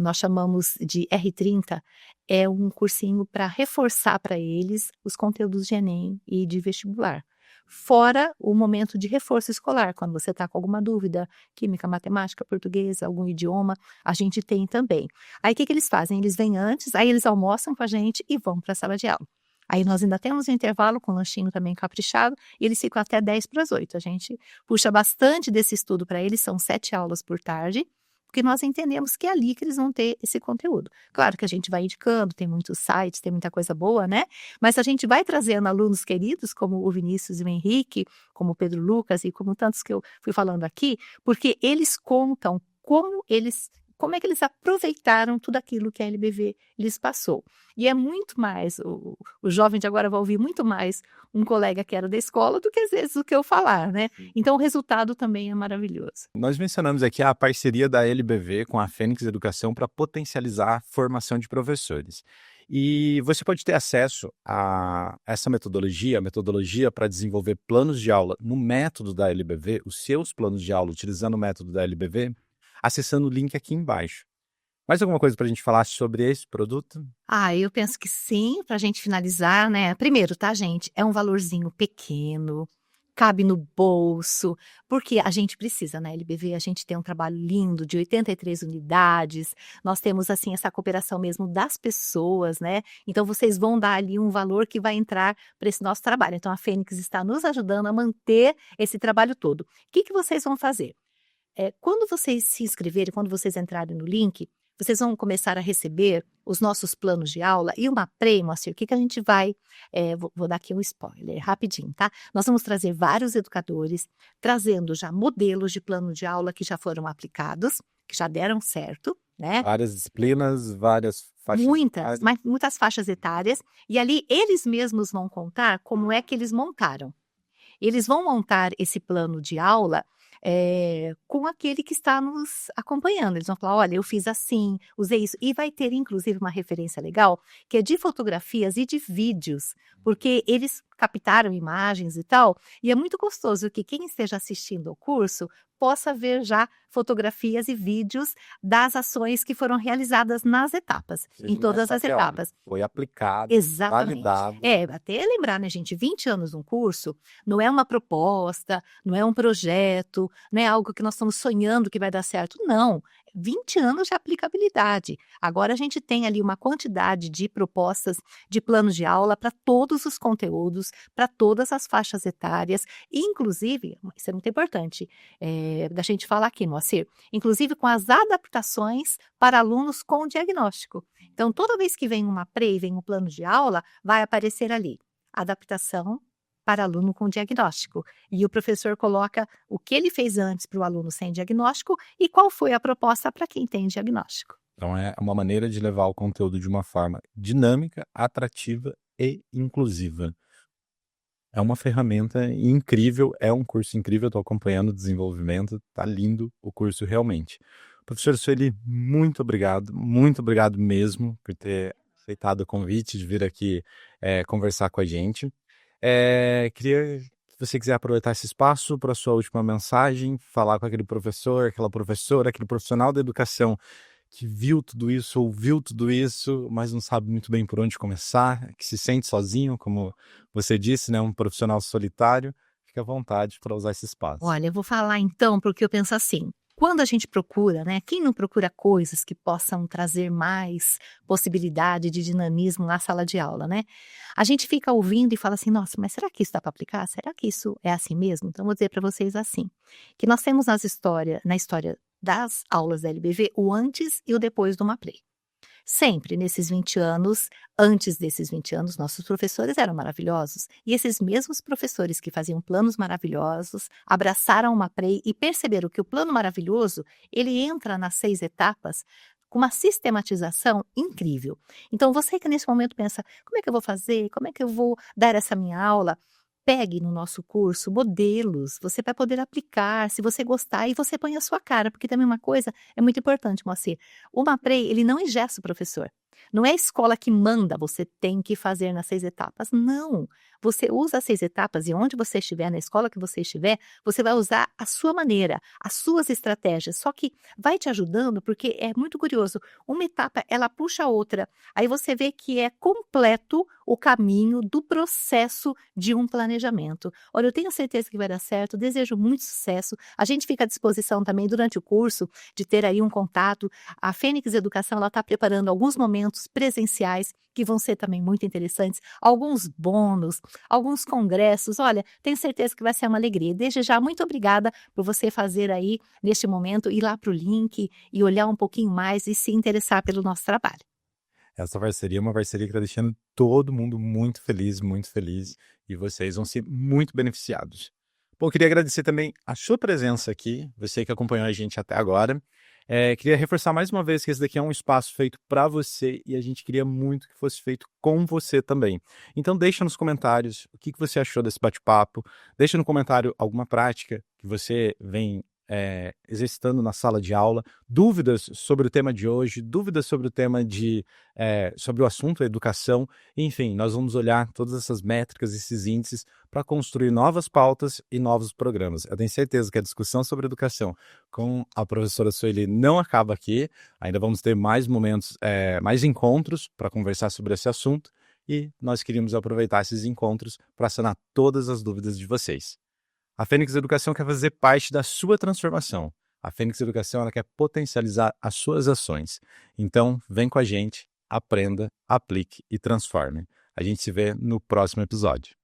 nós chamamos de R30, é um cursinho para reforçar para eles os conteúdos de Enem e de vestibular. Fora o momento de reforço escolar, quando você está com alguma dúvida, química, matemática, português, algum idioma, a gente tem também. Aí o que que eles fazem? Eles vêm antes, aí eles almoçam com a gente e vão para a sala de aula. Aí nós ainda temos um intervalo com lanchinho também caprichado, e eles ficam até 7:50. A gente puxa bastante desse estudo para eles, são 7 aulas por tarde, porque nós entendemos que é ali que eles vão ter esse conteúdo. Claro que a gente vai indicando, tem muitos sites, tem muita coisa boa, né, mas a gente vai trazendo alunos queridos, como o Vinícius e o Henrique, como o Pedro Lucas e como tantos que eu fui falando aqui, porque eles contam como eles como é que eles aproveitaram tudo aquilo que a LBV lhes passou. E é muito mais, o jovem de agora vai ouvir muito mais um colega que era da escola do que às vezes o que eu falar, né? Então o resultado também é maravilhoso. Nós mencionamos aqui a parceria da LBV com a Fênix Educação para potencializar a formação de professores. E você pode ter acesso a essa metodologia, a metodologia para desenvolver planos de aula no método da LBV, os seus planos de aula utilizando o método da LBV, acessando o link aqui embaixo. Mais alguma coisa para a gente falar sobre esse produto? Eu penso que sim, para a gente finalizar, né? Primeiro, tá, gente? É um valorzinho pequeno, cabe no bolso, porque a gente precisa, na LBV, a gente tem um trabalho lindo de 83 unidades, nós temos, assim, essa cooperação mesmo das pessoas, né? Então, vocês vão dar ali um valor que vai entrar para esse nosso trabalho. Então, a Fênix está nos ajudando a manter esse trabalho todo. O que vocês vão fazer? Quando vocês se inscreverem, quando vocês entrarem no link, vocês vão começar a receber os nossos planos de aula e uma pré, Moacir, o que a gente vai, vou dar aqui um spoiler, rapidinho, tá? Nós vamos trazer vários educadores, trazendo já modelos de plano de aula que já foram aplicados, que já deram certo, né? Várias disciplinas, várias faixas Muitas, etárias. mas muitas faixas etárias, e ali eles mesmos vão contar como é que eles montaram. Eles vão montar esse plano de aula com aquele que está nos acompanhando. Eles vão falar: olha, eu fiz assim, usei isso. E vai ter, inclusive, uma referência legal, que é de fotografias e de vídeos, porque eles captaram imagens e tal, e é muito gostoso que quem esteja assistindo ao curso possa ver já fotografias e vídeos das ações que foram realizadas nas etapas, em todas as etapas. Foi aplicado, Exatamente. validado. Até lembrar, né, gente, 20 anos num curso não é uma proposta, não é um projeto, não é algo que nós estamos sonhando que vai dar certo, não. 20 anos de aplicabilidade. Agora a gente tem ali uma quantidade de propostas de planos de aula para todos os conteúdos, para todas as faixas etárias, inclusive, isso é muito importante, da gente falar aqui, Moacir, inclusive com as adaptações para alunos com diagnóstico. Então, toda vez que vem uma pré e vem um plano de aula, vai aparecer ali, adaptação para aluno com diagnóstico. E o professor coloca o que ele fez antes para o aluno sem diagnóstico e qual foi a proposta para quem tem diagnóstico. Então é uma maneira de levar o conteúdo de uma forma dinâmica, atrativa e inclusiva. É uma ferramenta incrível, é um curso incrível, estou acompanhando o desenvolvimento, tá lindo o curso realmente. Professor Sueli, muito obrigado mesmo por ter aceitado o convite de vir aqui conversar com a gente. Queria que você quiser aproveitar esse espaço para a sua última mensagem, falar com aquele professor, aquela professora, aquele profissional da educação que viu tudo isso, ouviu tudo isso, mas não sabe muito bem por onde começar, que se sente sozinho, como você disse, né, um profissional solitário. Fique à vontade para usar esse espaço. Olha, eu vou falar então, porque eu penso assim, quando a gente procura, né, quem não procura coisas que possam trazer mais possibilidade de dinamismo na sala de aula, né? A gente fica ouvindo e fala assim, nossa, mas será que isso dá para aplicar? Será que isso é assim mesmo? Então, vou dizer para vocês assim, que nós temos na história das aulas da LBV, o antes e o depois do MAPRE. Sempre nesses 20 anos, antes desses 20 anos, nossos professores eram maravilhosos. E esses mesmos professores que faziam planos maravilhosos, abraçaram uma PREI e perceberam que o plano maravilhoso, ele entra nas 6 etapas com uma sistematização incrível. Então, você que nesse momento pensa, como é que eu vou fazer? Como é que eu vou dar essa minha aula? Pegue no nosso curso modelos, você vai poder aplicar, se você gostar, e você põe a sua cara, porque também uma coisa é muito importante, Moacir. O MAPREI, ele não engessa o professor. Não é a escola que manda, você tem que fazer nas 6 etapas. Não. Você usa as 6 etapas e onde você estiver, na escola que você estiver, você vai usar a sua maneira, as suas estratégias. Só que vai te ajudando porque é muito curioso. Uma etapa, ela puxa a outra. Aí você vê que é completo o caminho do processo de um planejamento. Olha, eu tenho certeza que vai dar certo, desejo muito sucesso. A gente fica à disposição também durante o curso de ter aí um contato. A Fênix Educação, ela está preparando alguns momentos presenciais que vão ser também muito interessantes, alguns bônus, alguns congressos. Olha, tenho certeza que vai ser uma alegria. Desde já, muito obrigada por você fazer aí, neste momento, ir lá para o link e olhar um pouquinho mais e se interessar pelo nosso trabalho. Essa parceria é uma parceria que está deixando todo mundo muito feliz, e vocês vão ser muito beneficiados. Bom, eu queria agradecer também a sua presença aqui, você que acompanhou a gente até agora. Queria reforçar mais uma vez que esse daqui é um espaço feito para você e a gente queria muito que fosse feito com você também. Então deixa nos comentários o que você achou desse bate-papo, deixa no comentário alguma prática que você vem exercitando na sala de aula, dúvidas sobre o tema de hoje, dúvidas sobre o tema sobre o assunto educação, enfim, nós vamos olhar todas essas métricas, esses índices para construir novas pautas e novos programas. Eu tenho certeza que a discussão sobre educação com a professora Sueli não acaba aqui, ainda vamos ter mais momentos, mais encontros para conversar sobre esse assunto e nós queríamos aproveitar esses encontros para sanar todas as dúvidas de vocês. A Fênix Educação quer fazer parte da sua transformação. A Fênix Educação ela quer potencializar as suas ações. Então, vem com a gente, aprenda, aplique e transforme. A gente se vê no próximo episódio.